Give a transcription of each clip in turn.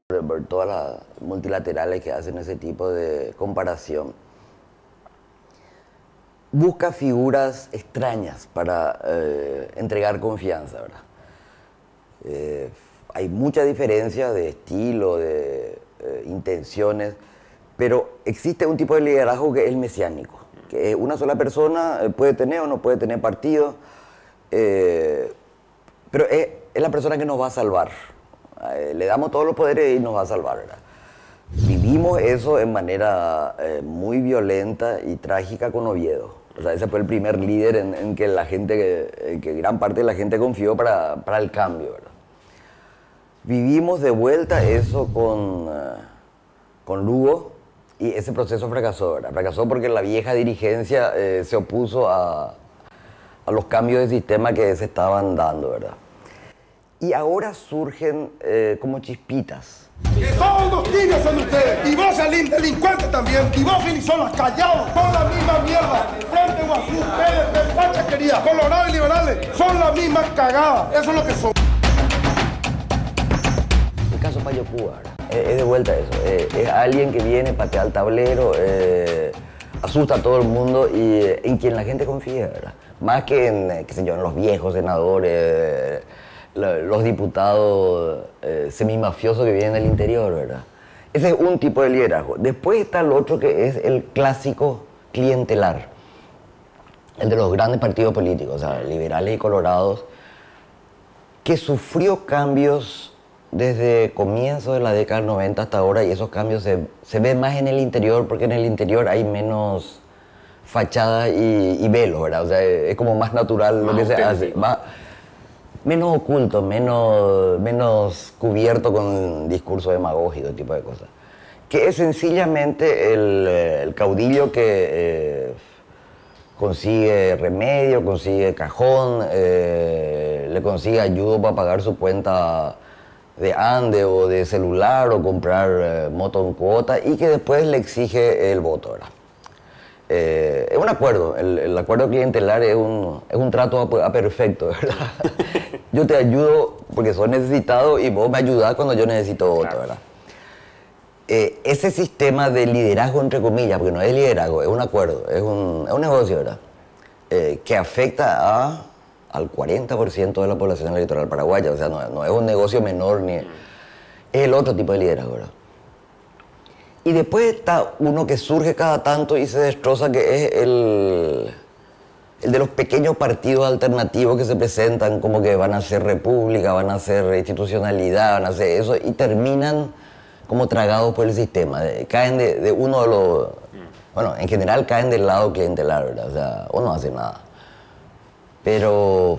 por todas las multilaterales que hacen ese tipo de comparación, busca figuras extrañas para entregar confianza, ¿verdad? Hay mucha diferencia de estilo, de intenciones, pero existe un tipo de liderazgo que es el mesiánico, que una sola persona puede tener o no puede tener partido, pero es la persona que nos va a salvar. Le damos todos los poderes y nos va a salvar, ¿verdad? Vivimos eso en manera muy violenta y trágica con Oviedo. O sea, ese fue el primer líder en que la gente, que gran parte de la gente confió para el cambio, ¿verdad? Vivimos de vuelta eso con Lugo y ese proceso fracasó, ¿verdad? Fracasó porque la vieja dirigencia se opuso a los cambios de sistema que se estaban dando, ¿verdad? Y ahora surgen como chispitas. Que todos los tibios son ustedes, y vos salís delincuente también, y vos Finizola callados, son la misma mierda. Frente Guazú, PDP, Pacha Querida, Colorado y liberales, son la misma cagada, eso es lo que son. El caso Payo Cuba, es de vuelta eso, es alguien que viene, patea el tablero, asusta a todo el mundo y en quien la gente confía, ¿verdad? Más que en, qué sé yo, en los viejos senadores, los diputados semimafiosos que vienen del interior, ¿verdad? Ese es un tipo de liderazgo. Después está el otro que es el clásico clientelar, el de los grandes partidos políticos, o sea, liberales y colorados, que sufrió cambios desde comienzos de la década del 90 hasta ahora, y esos cambios se ven más en el interior, porque en el interior hay menos fachada y velo, ¿verdad? O sea, es como más natural lo que se hace. Menos oculto, menos cubierto con discurso demagógico, tipo de cosas. Que es sencillamente el caudillo que consigue remedio, consigue cajón, le consigue ayuda para pagar su cuenta de ande o de celular o comprar moto en cuota y que después le exige el voto, ¿verdad? Es un acuerdo, el acuerdo clientelar es un trato a perfecto, ¿verdad? Yo te ayudo porque soy necesitado y vos me ayudás cuando yo necesito voto, Claro. ¿verdad? Ese sistema de liderazgo, entre comillas, porque no es liderazgo, es un acuerdo, es un negocio, ¿verdad? Que afecta al 40% de la población electoral paraguaya, o sea, no es un negocio menor, es el otro tipo de liderazgo, ¿verdad? Y después está uno que surge cada tanto y se destroza, que es el de los pequeños partidos alternativos que se presentan como que van a ser república, van a ser institucionalidad, van a hacer eso, y terminan como tragados por el sistema. Caen de uno de los... Bueno, en general caen del lado clientelar, ¿verdad? O sea, o no hacen nada. Pero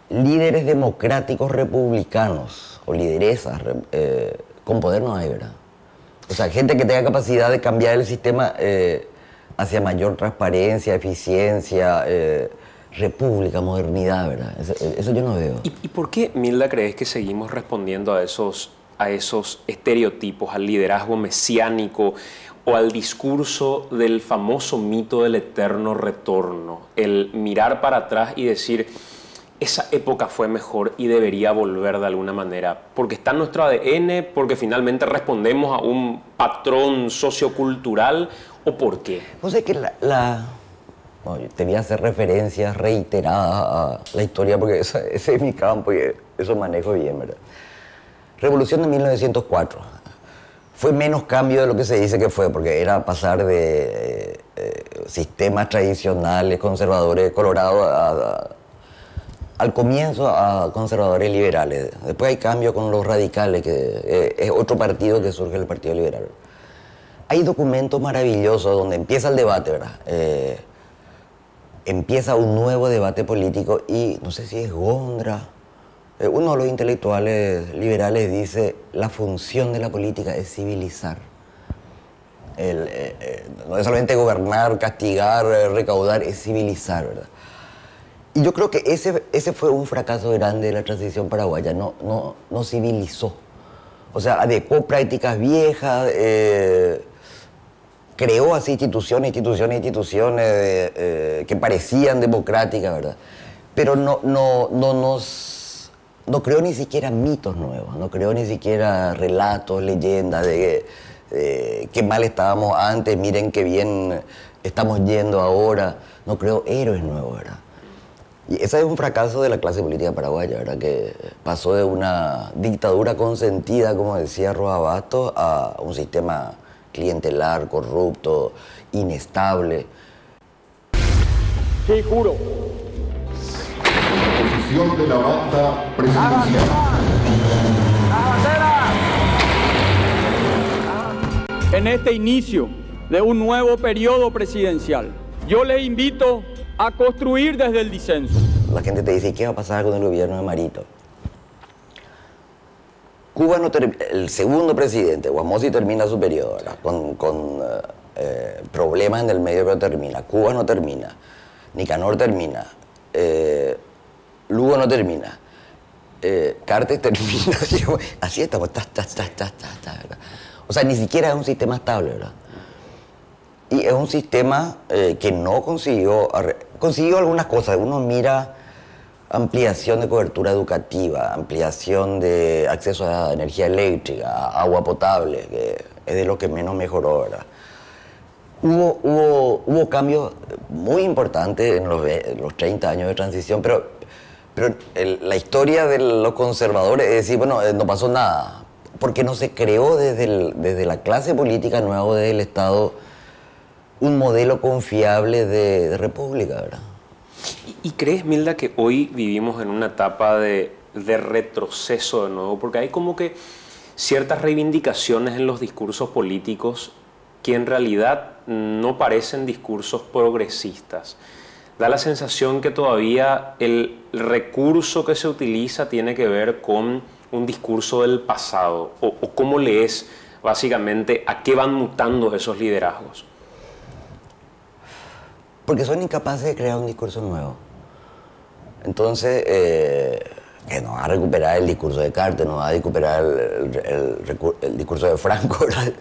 líderes democráticos republicanos o lideresas con poder no hay, ¿verdad? O sea, gente que tenga capacidad de cambiar el sistema hacia mayor transparencia, eficiencia, república, modernidad, ¿verdad? Eso yo no veo. ¿Y por qué, Milda, crees que seguimos respondiendo a esos estereotipos, al liderazgo mesiánico o al discurso del famoso mito del eterno retorno? El mirar para atrás y decir, esa época fue mejor y debería volver de alguna manera, porque está en nuestro ADN, porque finalmente respondemos a un patrón sociocultural, ¿o por qué? Pues es que bueno, yo te voy a hacer referencias reiteradas a la historia, porque ese es mi campo y eso manejo bien, ¿verdad? Revolución de 1904. Fue menos cambio de lo que se dice que fue, porque era pasar de sistemas tradicionales, conservadores, colorados, al comienzo a conservadores liberales. Después hay cambio con los radicales, que es otro partido que surge, el Partido Liberal. Hay documentos maravillosos donde empieza el debate, ¿verdad? Empieza un nuevo debate político y no sé si es Gondra, uno de los intelectuales liberales dice: la función de la política es civilizar. No es solamente gobernar, castigar, recaudar, es civilizar, ¿verdad? Y yo creo que ese fue un fracaso grande de la transición paraguaya, no civilizó. O sea, adecuó prácticas viejas, creó así instituciones que parecían democráticas, ¿verdad? Pero no no creo ni siquiera mitos nuevos, no creo ni siquiera relatos, leyendas de qué mal estábamos antes, miren qué bien estamos yendo ahora. No creo héroes nuevos, ¿verdad? Y ese es un fracaso de la clase política paraguaya, ¿verdad? Que pasó de una dictadura consentida, como decía Roa Bastos, a un sistema clientelar, corrupto, inestable. Sí, juro. Posición de la banda presidencial. En este inicio de un nuevo periodo presidencial, yo les invito a construir desde el disenso. La gente te dice, ¿qué va a pasar con el gobierno de Marito? Cuba no el segundo presidente, Guamosi, termina su periodo, ¿verdad? Con problemas en el medio, pero termina. Cuba no termina. Nicanor termina. Lugo no termina. Cartes termina. Así estamos. ¿Verdad? O sea, ni siquiera es un sistema estable, ¿verdad? Y es un sistema que no consiguió algunas cosas. Uno mira ampliación de cobertura educativa, ampliación de acceso a energía eléctrica, a agua potable, que es de lo que menos mejoró, ¿verdad? Hubo cambios muy importantes en los 30 años de transición, pero la historia de los conservadores es decir, bueno, no pasó nada, porque no se creó desde la clase política nueva, desde el Estado, un modelo confiable de república, ¿verdad? ¿Y crees, Milda, que hoy vivimos en una etapa de retroceso de nuevo? Porque hay como que ciertas reivindicaciones en los discursos políticos que en realidad no parecen discursos progresistas. Da la sensación que todavía el recurso que se utiliza tiene que ver con un discurso del pasado. ¿O cómo lees básicamente a qué van mutando esos liderazgos? Porque son incapaces de crear un discurso nuevo. Entonces, que no va a recuperar el discurso de Carter, no va a recuperar el discurso de Franco, ¿verdad?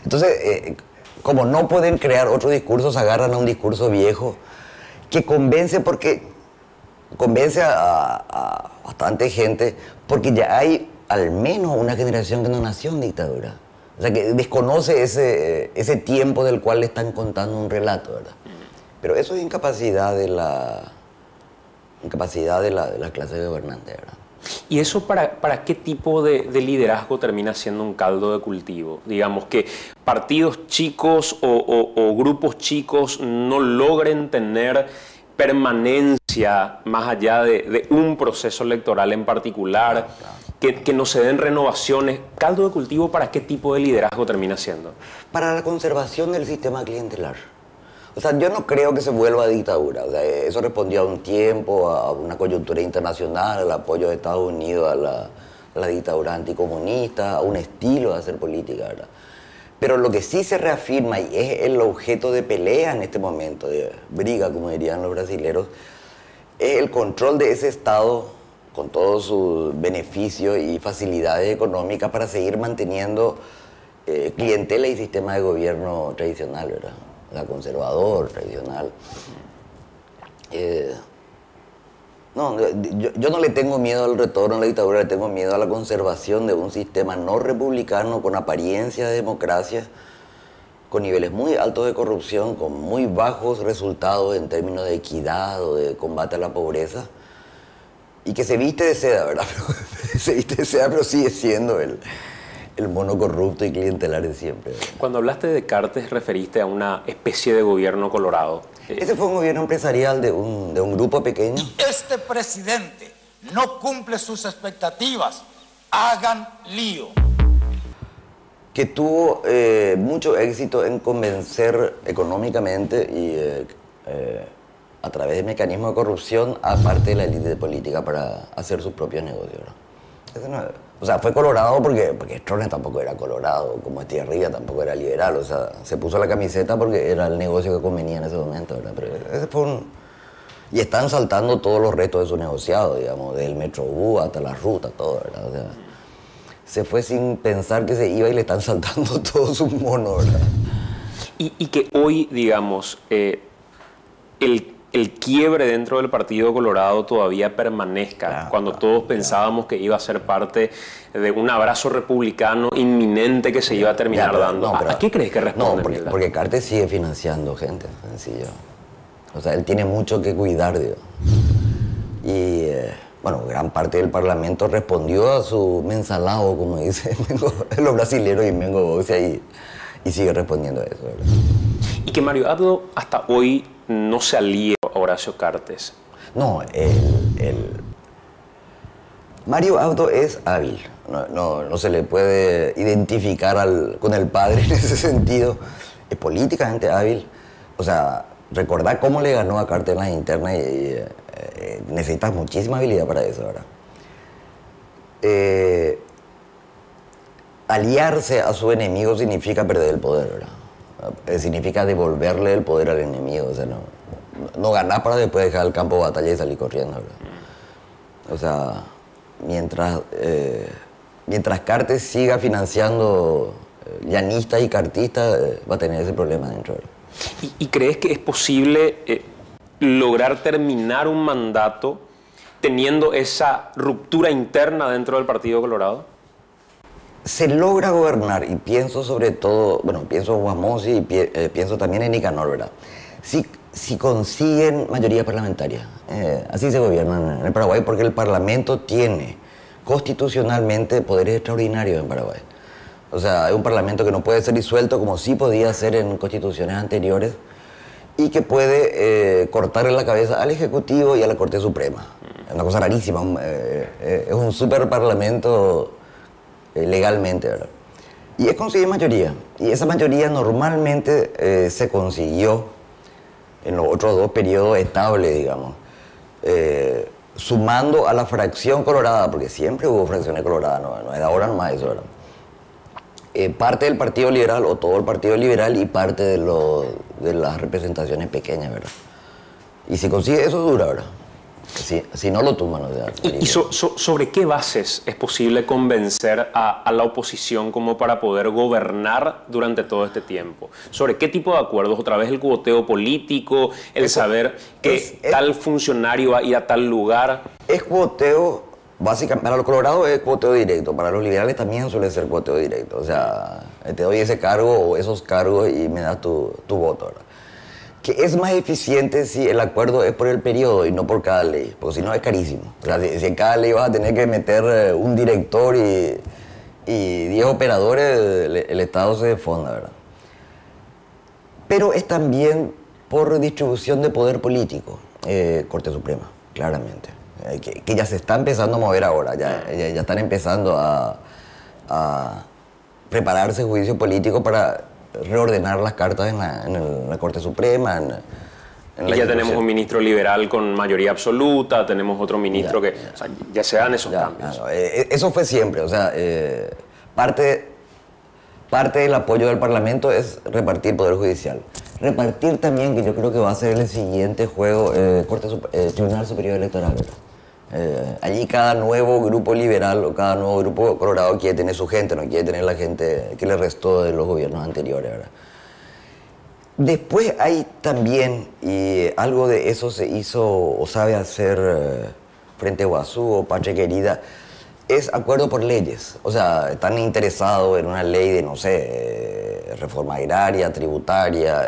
Entonces, como no pueden crear otro discurso, se agarran a un discurso viejo que convence a bastante gente, porque ya hay al menos una generación que no nació en dictadura. O sea, que desconoce ese tiempo del cual le están contando un relato, ¿verdad? Pero eso es incapacidad de la clase gobernante, ¿verdad? ¿Y eso para qué tipo de liderazgo termina siendo un caldo de cultivo? Digamos que partidos chicos o grupos chicos no logren tener permanencia más allá de un proceso electoral en particular, claro. Que no se den renovaciones. ¿Caldo de cultivo para qué tipo de liderazgo termina siendo? Para la conservación del sistema clientelar. O sea, yo no creo que se vuelva a dictadura. O sea, eso respondió a un tiempo, a una coyuntura internacional, al apoyo de Estados Unidos a la dictadura anticomunista, a un estilo de hacer política, ¿verdad? Pero lo que sí se reafirma, y es el objeto de pelea en este momento, de briga, como dirían los brasileros, es el control de ese Estado con todos sus beneficios y facilidades económicas para seguir manteniendo clientela y sistema de gobierno tradicional, ¿verdad? La conservador, tradicional. Yo no le tengo miedo al retorno a la dictadura, le tengo miedo a la conservación de un sistema no republicano con apariencia de democracia, con niveles muy altos de corrupción, con muy bajos resultados en términos de equidad o de combate a la pobreza, y que se viste de seda, ¿verdad? Se viste de seda, pero sigue siendo el mono corrupto y clientelar de siempre. Cuando hablaste de Cartes, referiste a una especie de gobierno colorado. Ese fue un gobierno empresarial de un grupo pequeño. Este presidente no cumple sus expectativas. Hagan lío. Que tuvo mucho éxito en convencer económicamente y a través de mecanismos de corrupción a parte de la élite política para hacer sus propios negocios, ¿no? Ese no, o sea, fue colorado porque Stroessner tampoco era colorado, como Estigarribia tampoco era liberal, o sea, se puso la camiseta porque era el negocio que convenía en ese momento, ¿verdad? Pero ese fue y están saltando todos los restos de su negociado, digamos, del Metrobús hasta la ruta, todo, ¿verdad? O sea, se fue sin pensar que se iba y le están saltando todos sus monos, ¿verdad? Y que hoy, digamos, el el quiebre dentro del Partido Colorado todavía permanezca, cuando todos pensábamos que iba a ser parte de un abrazo republicano inminente que se iba a terminar dando. ¿A qué crees que responde? No, porque Cartes sigue financiando gente, sencillo. O sea, él tiene mucho que cuidar, digo. Y, bueno, gran parte del Parlamento respondió a su mensalao, como dicen los brasileños, y Mengo Boxia, y sigue respondiendo a eso, ¿verdad? Y que Mario Abdo hasta hoy no se alíe a Horacio Cartes. No, Mario Abdo es hábil. No se le puede identificar con el padre en ese sentido. Es políticamente hábil. O sea, recordar cómo le ganó a Cartes en las internas y necesitas muchísima habilidad para eso, ¿verdad? Aliarse a su enemigo significa perder el poder, ¿verdad? Significa devolverle el poder al enemigo. O sea, no ganar para después dejar el campo de batalla y salir corriendo, ¿verdad? O sea, mientras Cartes siga financiando llanistas y cartistas, va a tener ese problema dentro, ¿verdad? ¿Y crees que es posible lograr terminar un mandato teniendo esa ruptura interna dentro del Partido Colorado? Se logra gobernar, y pienso sobre todo, bueno, pienso en Guamosi y pienso también en Nicanor, ¿verdad? Si consiguen mayoría parlamentaria, así se gobierna en el Paraguay, porque el Parlamento tiene constitucionalmente poderes extraordinarios en Paraguay. O sea, es un Parlamento que no puede ser disuelto como sí podía ser en constituciones anteriores, y que puede cortarle la cabeza al Ejecutivo y a la Corte Suprema. Es una cosa rarísima, es un super parlamento legalmente, ¿verdad? Y es conseguir mayoría, y esa mayoría normalmente se consiguió en los otros dos periodos estables, digamos, sumando a la fracción colorada, porque siempre hubo fracciones coloradas, no es de ahora nomás eso, ¿verdad? Parte del Partido Liberal o todo el Partido Liberal y parte de las representaciones pequeñas, ¿verdad? Y si consigue eso dura, ¿verdad? Si no lo tumban, o sea, ¿Y sobre qué bases es posible convencer a la oposición como para poder gobernar durante todo este tiempo? ¿Sobre qué tipo de acuerdos? ¿Otra vez el cuoteo político? ¿El saber que tal funcionario va a ir a tal lugar? Es cuoteo, básicamente, para los colorados es cuoteo directo, para los liberales también suele ser cuoteo directo. O sea, te doy ese cargo o esos cargos y me das tu voto, ¿verdad? Que es más eficiente si el acuerdo es por el periodo y no por cada ley, porque si no es carísimo. O sea, si en cada ley vas a tener que meter un director y 10 operadores, el Estado se desfonda, ¿verdad? Pero es también por distribución de poder político, Corte Suprema, claramente. Que ya se está empezando a mover ahora, ya están empezando a prepararse juicio político para reordenar las cartas en la Corte Suprema. Y ya tenemos un ministro liberal con mayoría absoluta, tenemos otro ministro que... O sea, ya se dan esos cambios. Eso fue siempre, o sea, parte del apoyo del Parlamento es repartir poder judicial. Repartir también, que yo creo que va a ser el siguiente juego, Tribunal Superior Electoral, ¿verdad? Allí cada nuevo grupo liberal o cada nuevo grupo colorado quiere tener su gente, no quiere tener la gente que le restó de los gobiernos anteriores, ¿verdad? Después hay también, y algo de eso se hizo o sabe hacer Frente Guazú o Patria Querida, es acuerdo por leyes. O sea, están interesados en una ley de, no sé, reforma agraria, tributaria,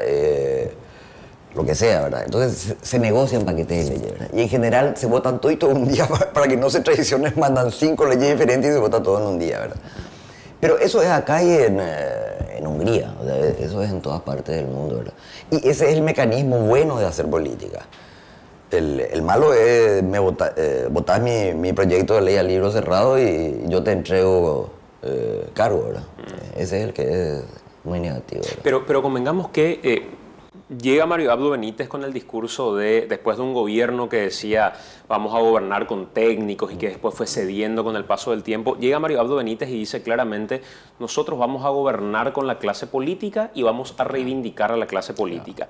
lo que sea, ¿verdad? Entonces se negocian paquetes de leyes, ¿verdad? Y en general se votan todo y todo un día para que no se traicionen, mandan 5 leyes diferentes y se vota todo en un día, ¿verdad? Pero eso es acá y en Hungría, o sea, eso es en todas partes del mundo, ¿verdad? Y ese es el mecanismo bueno de hacer política. El malo es votás mi proyecto de ley al libro cerrado y yo te entrego cargo, ¿verdad? Ese es el que es muy negativo, ¿verdad? Pero convengamos que llega Mario Abdo Benítez con el discurso después de un gobierno que decía vamos a gobernar con técnicos y que después fue cediendo con el paso del tiempo. Llega Mario Abdo Benítez y dice claramente nosotros vamos a gobernar con la clase política y vamos a reivindicar a la clase política.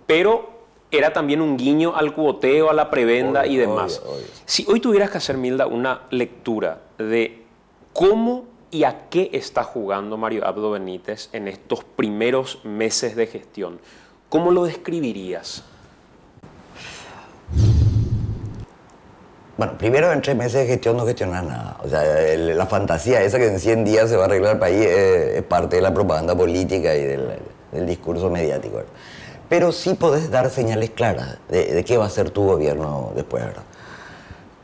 Pero era también un guiño al cuoteo, a la prebenda y demás. Obvio. Si hoy tuvieras que hacer, Milda, una lectura de cómo y a qué está jugando Mario Abdo Benítez en estos primeros meses de gestión, ¿cómo lo describirías? Bueno, primero en 3 meses de gestión no gestionas nada. O sea, la fantasía esa que en 100 días se va a arreglar el país es parte de la propaganda política y del discurso mediático, ¿verdad? Pero sí podés dar señales claras de qué va a ser tu gobierno después, ¿verdad?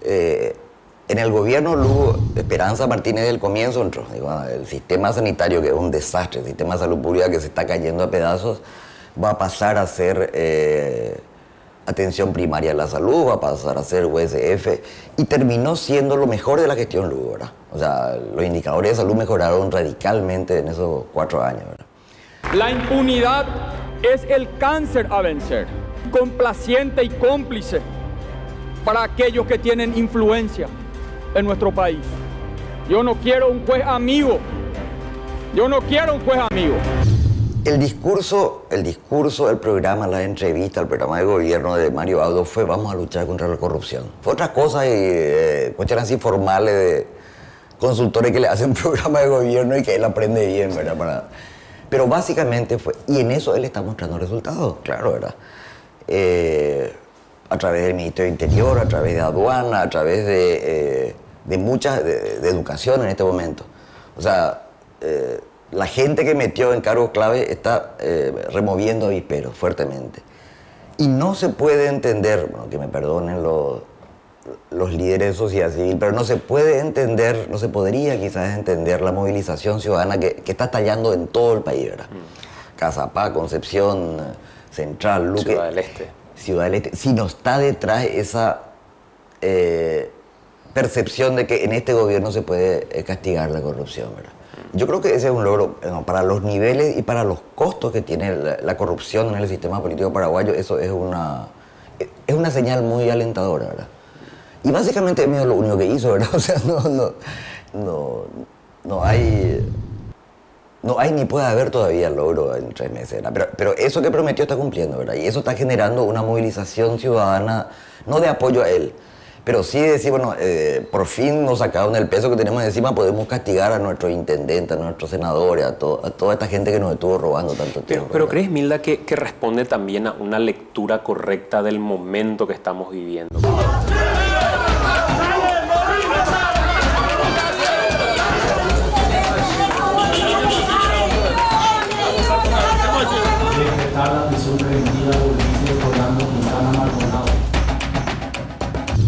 En el gobierno Lugo, Esperanza Martínez del comienzo entró. Digo, el sistema sanitario, que es un desastre, el sistema de salud pública que se está cayendo a pedazos, va a pasar a ser atención primaria a la salud, va a pasar a ser USF, y terminó siendo lo mejor de la gestión Lugo, ¿verdad? O sea, los indicadores de salud mejoraron radicalmente en esos 4 años, ¿verdad? La impunidad es el cáncer a vencer, complaciente y cómplice para aquellos que tienen influencia en nuestro país. Yo no quiero un juez amigo. Yo no quiero un juez amigo. El discurso, el programa, la entrevista, el programa de gobierno de Mario Abdo fue: vamos a luchar contra la corrupción. Fue otra cosa y cuestiones así formales de consultores que le hacen programa de gobierno y que él aprende bien, ¿verdad? Pero básicamente fue, y en eso él está mostrando resultados, claro, ¿verdad? A través del Ministerio del Interior, a través de aduana, a través de muchas, de educación en este momento. O sea, la gente que metió en cargos clave está removiendo avisperos fuertemente. Y no se puede entender, bueno, que me perdonen los líderes de sociedad civil, pero no se puede entender, no se podría quizás entender la movilización ciudadana que está estallando en todo el país, ¿verdad? Cazapá, Concepción, Central, Luque. Ciudad del Este. Ciudad del Este. Si no está detrás esa percepción de que en este gobierno se puede castigar la corrupción, ¿verdad? Yo creo que ese es un logro para los niveles y para los costos que tiene la corrupción en el sistema político paraguayo. Eso es una señal muy alentadora, ¿verdad? Y básicamente es lo único que hizo, ¿verdad? O sea, no hay ni puede haber todavía logro en 3 meses, ¿verdad? Pero eso que prometió está cumpliendo, ¿verdad? Y eso está generando una movilización ciudadana, no de apoyo a él, pero sí de decir, bueno, por fin nos sacaron el peso que tenemos encima, podemos castigar a nuestros intendentes, a nuestros senadores, a toda esta gente que nos estuvo robando tanto tiempo. Pero ¿crees, Milda, que responde también a una lectura correcta del momento que estamos viviendo?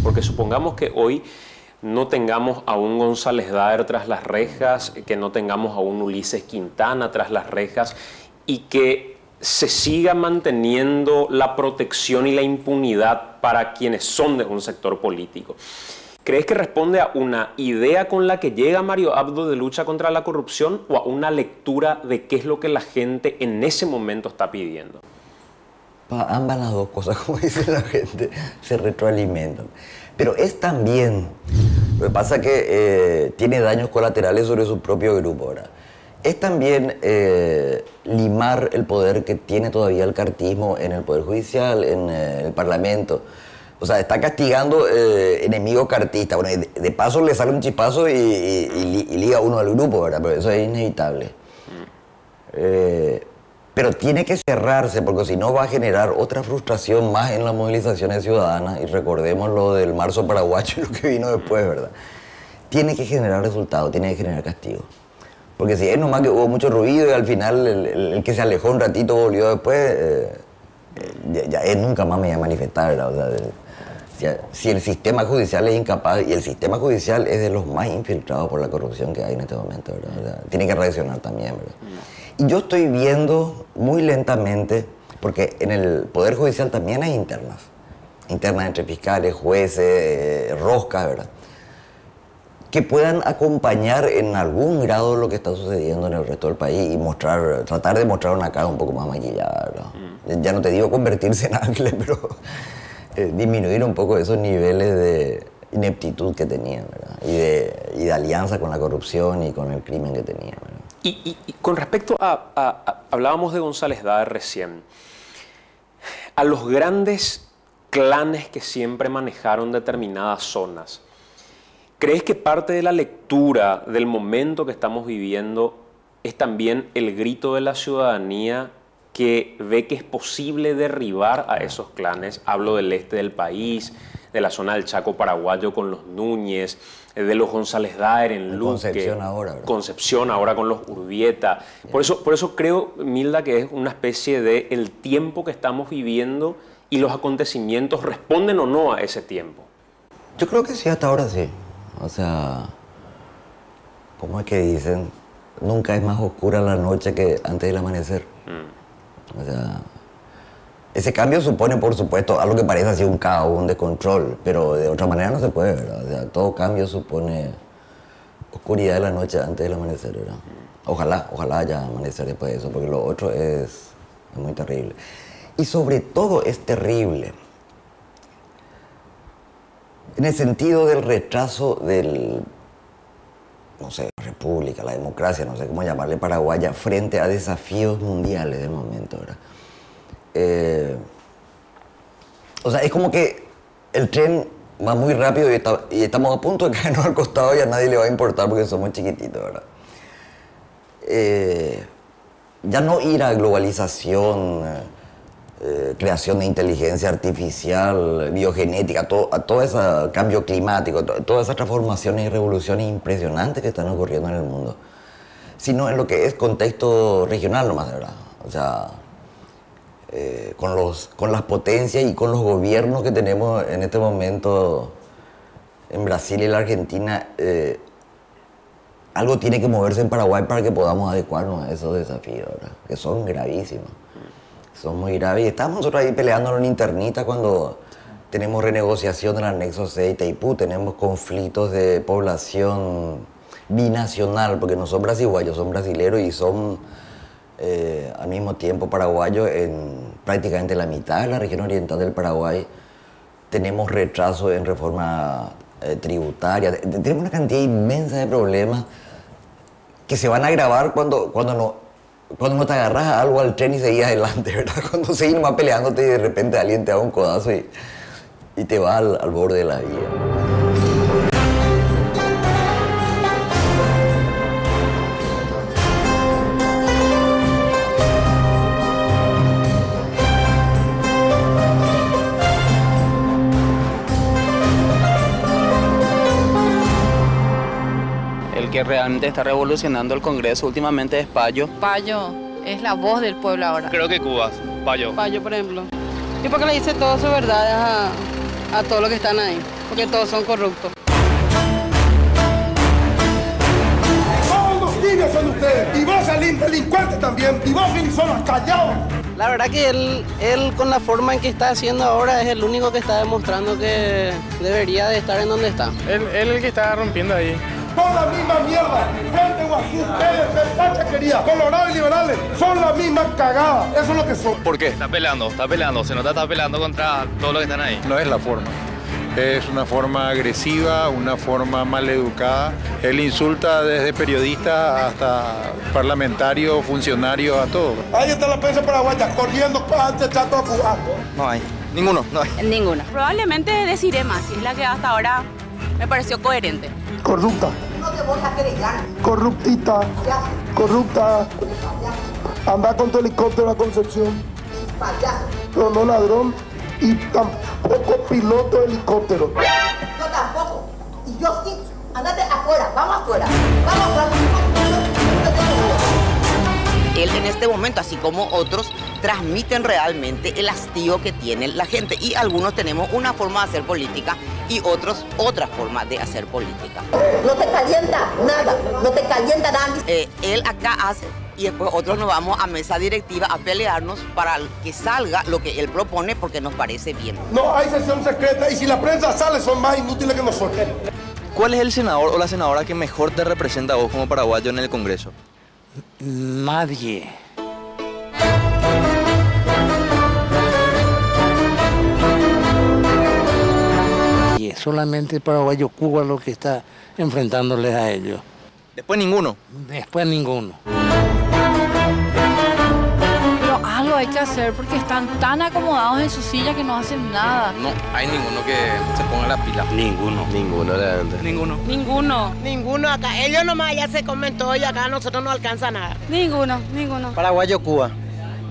Porque supongamos que hoy no tengamos a un González Daer tras las rejas, que no tengamos a un Ulises Quintana tras las rejas y que se siga manteniendo la protección y la impunidad para quienes son de un sector político. ¿Crees que responde a una idea con la que llega Mario Abdo de lucha contra la corrupción o a una lectura de qué es lo que la gente en ese momento está pidiendo? Ambas las dos cosas, como dice la gente, se retroalimentan. Pero es también, lo que pasa es que tiene daños colaterales sobre su propio grupo, ¿verdad? Es también limar el poder que tiene todavía el cartismo en el Poder Judicial, en el Parlamento. O sea, está castigando enemigos cartistas. Bueno, de paso le sale un chispazo y liga uno al grupo, ¿verdad? Pero eso es inevitable. Pero tiene que cerrarse, porque si no va a generar otra frustración más en las movilizaciones ciudadanas. Y recordemos lo del marzo paraguayo y lo que vino después, ¿verdad? Tiene que generar resultados, tiene que generar castigo. Porque si es nomás que hubo mucho ruido y al final el que se alejó un ratito volvió después, ya él nunca más me iba a manifestar, ¿verdad? O sea, si el sistema judicial es incapaz, y el sistema judicial es de los más infiltrados por la corrupción que hay en este momento, ¿verdad? O sea, tiene que reaccionar también, ¿verdad? Y yo estoy viendo muy lentamente, porque en el Poder Judicial también hay internas entre fiscales, jueces, roscas, ¿verdad? Que puedan acompañar en algún grado lo que está sucediendo en el resto del país y tratar de mostrar una cara un poco más maquillada, ¿verdad? Ya no te digo convertirse en ángeles, pero disminuir un poco esos niveles de ineptitud que tenían, ¿verdad? Y de alianza con la corrupción y con el crimen que tenían, ¿verdad? Y con respecto hablábamos de González Daer recién, a los grandes clanes que siempre manejaron determinadas zonas, ¿crees que parte de la lectura del momento que estamos viviendo es también el grito de la ciudadanía que ve que es posible derribar a esos clanes? Hablo del este del país, de la zona del Chaco paraguayo con los Núñez, de los González Daer en Luque. Concepción ahora, ¿verdad? Concepción ahora con los Urbieta. Por eso creo, Milda, que es una especie de el tiempo que estamos viviendo y los acontecimientos responden o no a ese tiempo. Yo creo que sí, hasta ahora sí. O sea, ¿cómo es que dicen? Nunca es más oscura la noche que antes del amanecer. O sea, ese cambio supone, por supuesto, algo que parece así un caos, un descontrol, pero de otra manera no se puede, ¿verdad? O sea, todo cambio supone oscuridad de la noche antes del amanecer, ¿verdad? Ojalá haya amanecer después de eso, porque lo otro es muy terrible. Y sobre todo es terrible en el sentido del retraso del, no sé, la república, la democracia, no sé cómo llamarle, paraguaya, frente a desafíos mundiales del momento, ¿verdad? O sea, es como que el tren va muy rápido y estamos a punto de caernos al costado y a nadie le va a importar porque somos chiquititos, ¿verdad? Ya no ir a globalización, creación de inteligencia artificial, biogenética, a todo ese cambio climático, todas esas transformaciones y revoluciones impresionantes que están ocurriendo en el mundo, sino en lo que es contexto regional nomás, ¿verdad? O sea, con las potencias y con los gobiernos que tenemos en este momento en Brasil y la Argentina, algo tiene que moverse en Paraguay para que podamos adecuarnos a esos desafíos, ¿verdad? Que son gravísimos. Son muy graves. Y estamos nosotros ahí peleando en internita cuando tenemos renegociación del anexo 6 Itaipú, tenemos conflictos de población binacional, porque no son brasileños, son brasileros y son al mismo tiempo paraguayos en prácticamente la mitad de la región oriental del Paraguay. Tenemos retraso en reforma tributaria, tenemos una cantidad inmensa de problemas que se van a agravar cuando no te agarras a algo al tren y seguís adelante, ¿verdad? Cuando seguís nomás peleándote y de repente alguien te da un codazo y te va al borde de la vida. El que realmente está revolucionando el Congreso últimamente es Payo. Payo es la voz del pueblo ahora. Creo que Cubas, Payo. Payo, por ejemplo. Y porque le dice todas sus verdades a todos los que están ahí, porque todos son corruptos. Todos los tibios son ustedes, y vos salís delincuente también, y vos Filisola, callado. La verdad que él con la forma en que está haciendo ahora es el único que está demostrando que debería de estar en donde está. Él es el que está rompiendo ahí. Son la misma mierda. Frente Guazú, PDP, Pachaquería, Colorado y liberales son la misma cagada. Eso es lo que son. ¿Por qué? Está peleando. Se nota está peleando contra todos los que están ahí. No es la forma. Es una forma agresiva, una forma maleducada. Él insulta desde periodistas hasta parlamentarios, funcionarios, a todos. Ahí está la prensa paraguaya corriendo antes chato a Cuba. No hay. Ninguno, no hay. Ninguna. Probablemente deciré más, si es la que hasta ahora me pareció coherente. Corrupta. No te voy a querellar. Corruptita. Corrupta. Anda con tu helicóptero a Concepción. Payaso. Pero no ladrón y tampoco piloto de helicóptero. No tampoco. Y yo sí. Andate afuera. Vamos afuera. Vamos afuera. Él en este momento, así como otros, transmiten realmente el hastío que tiene la gente. Y algunos tenemos una forma de hacer política y otros otra forma de hacer política. No te calienta nada. No te calienta nada. Él acá hace y después otros nos vamos a mesa directiva a pelearnos para que salga lo que él propone porque nos parece bien. No hay sesión secreta y si la prensa sale son más inútiles que nosotros. ¿Cuál es el senador o la senadora que mejor te representa a vos como paraguayo en el Congreso? Nadie. Y es solamente el paraguayo Cuba lo que está enfrentándoles a ellos. Después ninguno. Después ninguno. Pero algo hay que hacer porque están tan acomodados en su silla que no hacen nada. No hay ninguno que se ponga la pila. Ninguno. Ninguno, realmente. Ninguno. Ninguno. Ninguno acá. Ellos nomás ya se comentó y acá a nosotros no alcanza nada. Ninguno. Paraguayo Cuba.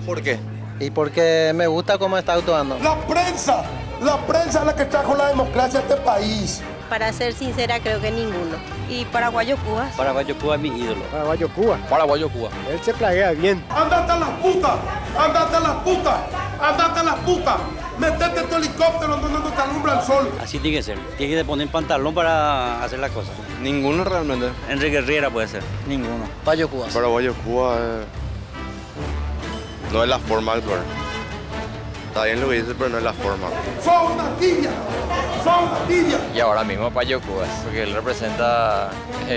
¿Por qué? Y porque me gusta cómo está actuando. La prensa La prensa es la que trajo la democracia a este país. Para ser sincera, creo que ninguno. ¿Y Paraguayo Cuba? Paraguayo Cuba es mi ídolo. Paraguayo Cuba. Paraguayo Cuba. Él se plaguea bien. ¡Andate a las putas! ¡Andate a las putas! ¡Andate a las putas! ¡Metete tu helicóptero donde no te alumbra el sol! Así tiene que ser. Tiene que poner pantalón para hacer las cosas. Ninguno realmente. Enrique Riera puede ser. Ninguno. Paraguayo Cuba. Paraguayo Cuba no es la forma de actuar. Está bien lo que dice, pero no es la forma. ¡Son una tibia! ¡Son una tibia! Y ahora mismo Paraguayo Cuba, porque él representa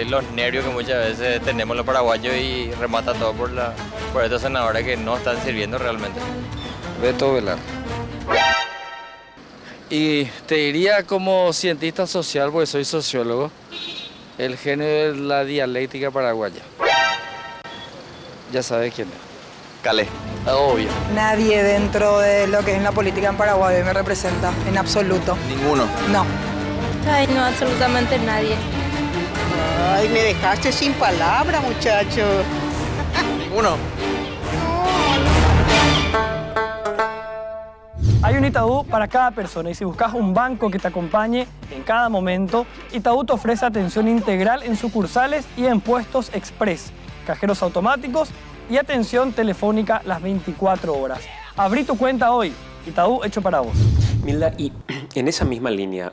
los nervios que muchas veces tenemos los paraguayos y remata todo por estos senadores que no están sirviendo realmente. Beto Velar. Y te diría como cientista social, porque soy sociólogo, el genio de la dialéctica paraguaya. Ya sabes quién es. Calé. Obvio. Nadie dentro de lo que es la política en Paraguay me representa, en absoluto. ¿Ninguno? No. Ay, no, absolutamente nadie. Ay, me dejaste sin palabra, muchacho. Uno. Hay un Itaú para cada persona y si buscas un banco que te acompañe en cada momento, Itaú te ofrece atención integral en sucursales y en puestos express, cajeros automáticos y atención telefónica las 24 horas. Abrí tu cuenta hoy. Itaú hecho para vos. Milda, y en esa misma línea,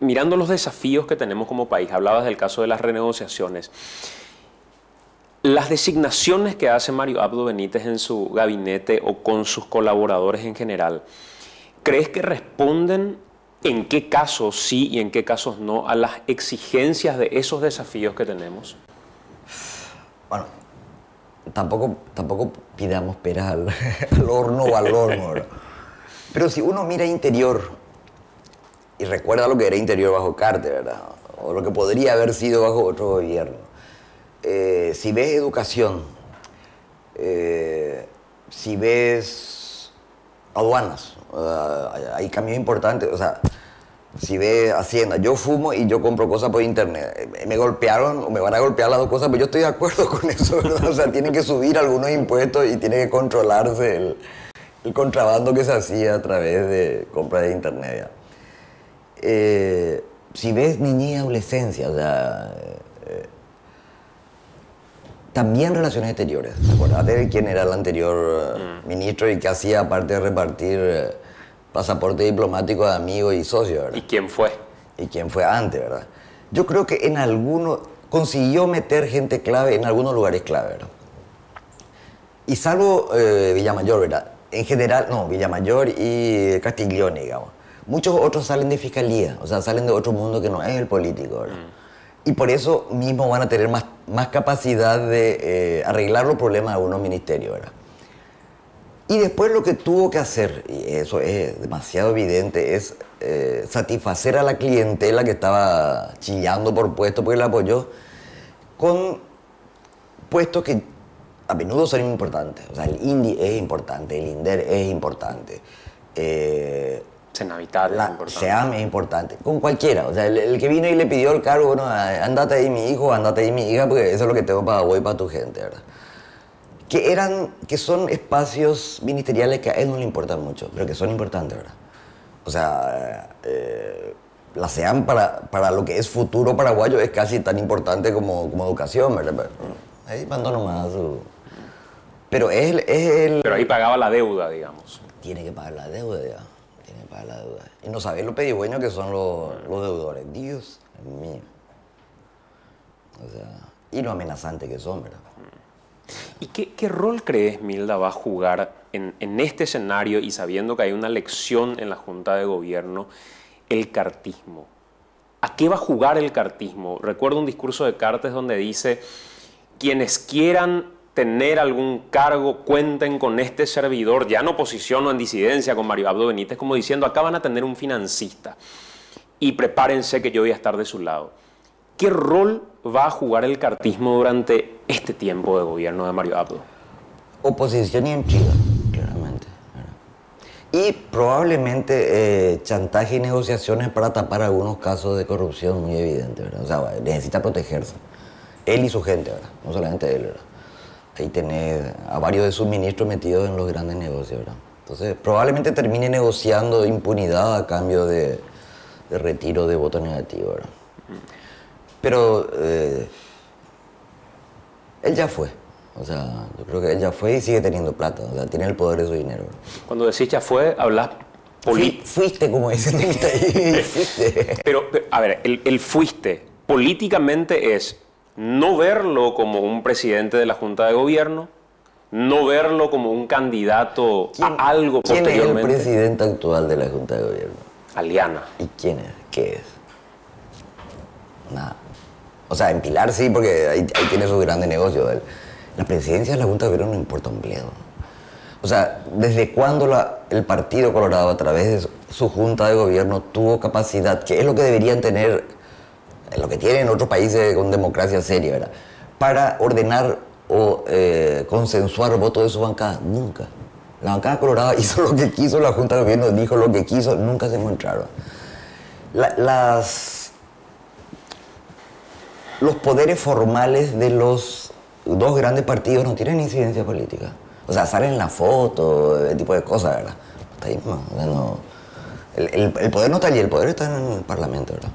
mirando los desafíos que tenemos como país, hablabas del caso de las renegociaciones, las designaciones que hace Mario Abdo Benítez en su gabinete o con sus colaboradores en general, ¿crees que responden en qué casos sí y en qué casos no a las exigencias de esos desafíos que tenemos? Bueno, tampoco pidamos peras al horno o al horno, ¿verdad? Pero si uno mira interior y recuerda lo que era interior bajo Carter, ¿verdad? O lo que podría haber sido bajo otro gobierno. Si ves educación, si ves aduanas, hay cambios importantes, o sea, si ves Hacienda, yo fumo y yo compro cosas por internet, me golpearon o me van a golpear las dos cosas, pero yo estoy de acuerdo con eso, ¿verdad? O sea, tienen que subir algunos impuestos y tiene que controlarse el contrabando que se hacía a través de compra de internet, ya. Si ves niñez y adolescencia, o sea, también relaciones exteriores. Acordate de quién era el anterior ministro y qué hacía aparte de repartir pasaporte diplomático de amigos y socios, ¿verdad? ¿Y quién fue? Y quién fue antes, ¿verdad? Yo creo que en algunos consiguió meter gente clave en algunos lugares clave, ¿verdad? Y salvo Villamayor, ¿verdad? En general, no, Villamayor y Castiglione, digamos. Muchos otros salen de fiscalía, o sea, salen de otro mundo que no es el político, ¿verdad? Y por eso mismo van a tener más capacidad de arreglar los problemas de algunos ministerios, ¿verdad? Y después lo que tuvo que hacer, y eso es demasiado evidente, es satisfacer a la clientela que estaba chillando por puestos porque le apoyó, con puestos que a menudo son importantes. O sea, el INDI es importante, el INDER es importante. Senavital es importante. SEAM es importante, con cualquiera. O sea, el que vino y le pidió el cargo, bueno, andate ahí mi hijo, andate ahí mi hija, porque eso es lo que tengo para vos y para tu gente, ¿verdad? Que son espacios ministeriales que a él no le importan mucho, pero que son importantes, ¿verdad? O sea, la SEAM para lo que es futuro paraguayo es casi tan importante como educación, ¿verdad? Pero, ahí mandó nomás su... Pero Pero ahí pagaba la deuda, digamos. Tiene que pagar la deuda, ya. Tiene que pagar la deuda. Y no sabés lo pedigüeños que son los deudores. Dios mío. O sea, y lo amenazantes que son, ¿verdad? ¿Y qué rol crees, Milda, va a jugar en este escenario y sabiendo que hay una elección en la Junta de Gobierno, el cartismo? ¿A qué va a jugar el cartismo? Recuerdo un discurso de Cartes donde dice: quienes quieran tener algún cargo, cuenten con este servidor, ya en oposición o en disidencia con Mario Abdo Benítez, como diciendo, acá van a tener un financista y prepárense que yo voy a estar de su lado. ¿Qué rol va a jugar el cartismo durante este tiempo de gobierno de Mario Abdo? Oposición y intriga, claramente. Y probablemente chantaje y negociaciones para tapar algunos casos de corrupción muy evidentes, ¿verdad? O sea, necesita protegerse. Él y su gente, ¿verdad? No solamente él, ¿verdad? Ahí tenés a varios de sus ministros metidos en los grandes negocios, ¿verdad? Entonces, probablemente termine negociando impunidad a cambio de retiro de voto negativo, ¿verdad? Pero él ya fue. O sea, yo creo que él ya fue y sigue teniendo plata. O sea, tiene el poder de su dinero, ¿verdad? Cuando decís ya fue, hablas fuiste, como dicen ahí. Fuiste. Pero, a ver, el fuiste políticamente es no verlo como un presidente de la Junta de Gobierno, no verlo como un candidato a algo posteriormente. ¿Quién es el presidente actual de la Junta de Gobierno? Aliana. ¿Y quién es? ¿Qué es? Nada. O sea, en Pilar sí, porque ahí tiene su grande negocio. La presidencia de la Junta de Gobierno no importa un bledo. O sea, ¿desde cuándo el Partido Colorado, a través de su Junta de Gobierno, tuvo capacidad, que es lo que deberían tener, lo que tienen otros países con democracia seria, ¿verdad?, para ordenar o consensuar votos de su bancada? Nunca. La bancada colorada hizo lo que quiso, la Junta de Gobierno dijo lo que quiso, nunca se encontraron. Los poderes formales de los dos grandes partidos no tienen incidencia política. O sea, salen en la foto, ese tipo de cosas, ¿verdad? Está ahí, no, o sea, no. El poder no está allí, el poder está en el Parlamento, ¿verdad?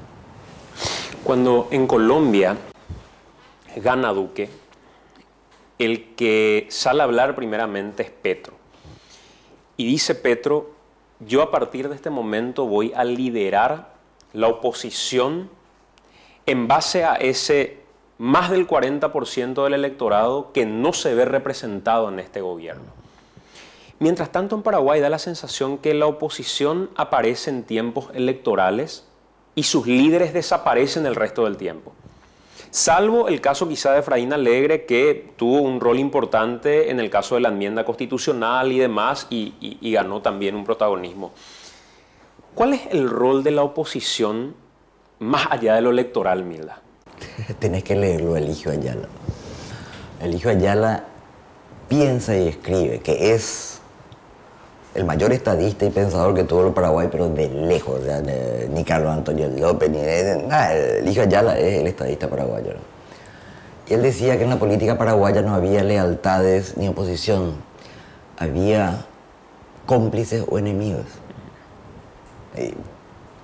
Cuando en Colombia gana Duque, el que sale a hablar primeramente es Petro. Y dice Petro, yo a partir de este momento voy a liderar la oposición en base a ese más del 40% del electorado que no se ve representado en este gobierno. Mientras tanto, en Paraguay da la sensación que la oposición aparece en tiempos electorales y sus líderes desaparecen el resto del tiempo. Salvo el caso quizá de Efraín Alegre, que tuvo un rol importante en el caso de la enmienda constitucional y demás, y ganó también un protagonismo. ¿Cuál es el rol de la oposición más allá de lo electoral, Milda? Tenés que leerlo, Eligio Ayala. Eligio Ayala piensa y escribe, que es el mayor estadista y pensador que tuvo el Paraguay, pero de lejos, o sea, ni Carlos Antonio López, ni nada. Eligio Ayala es el estadista paraguayo, ¿no? Y él decía que en la política paraguaya no había lealtades ni oposición, había cómplices o enemigos. Y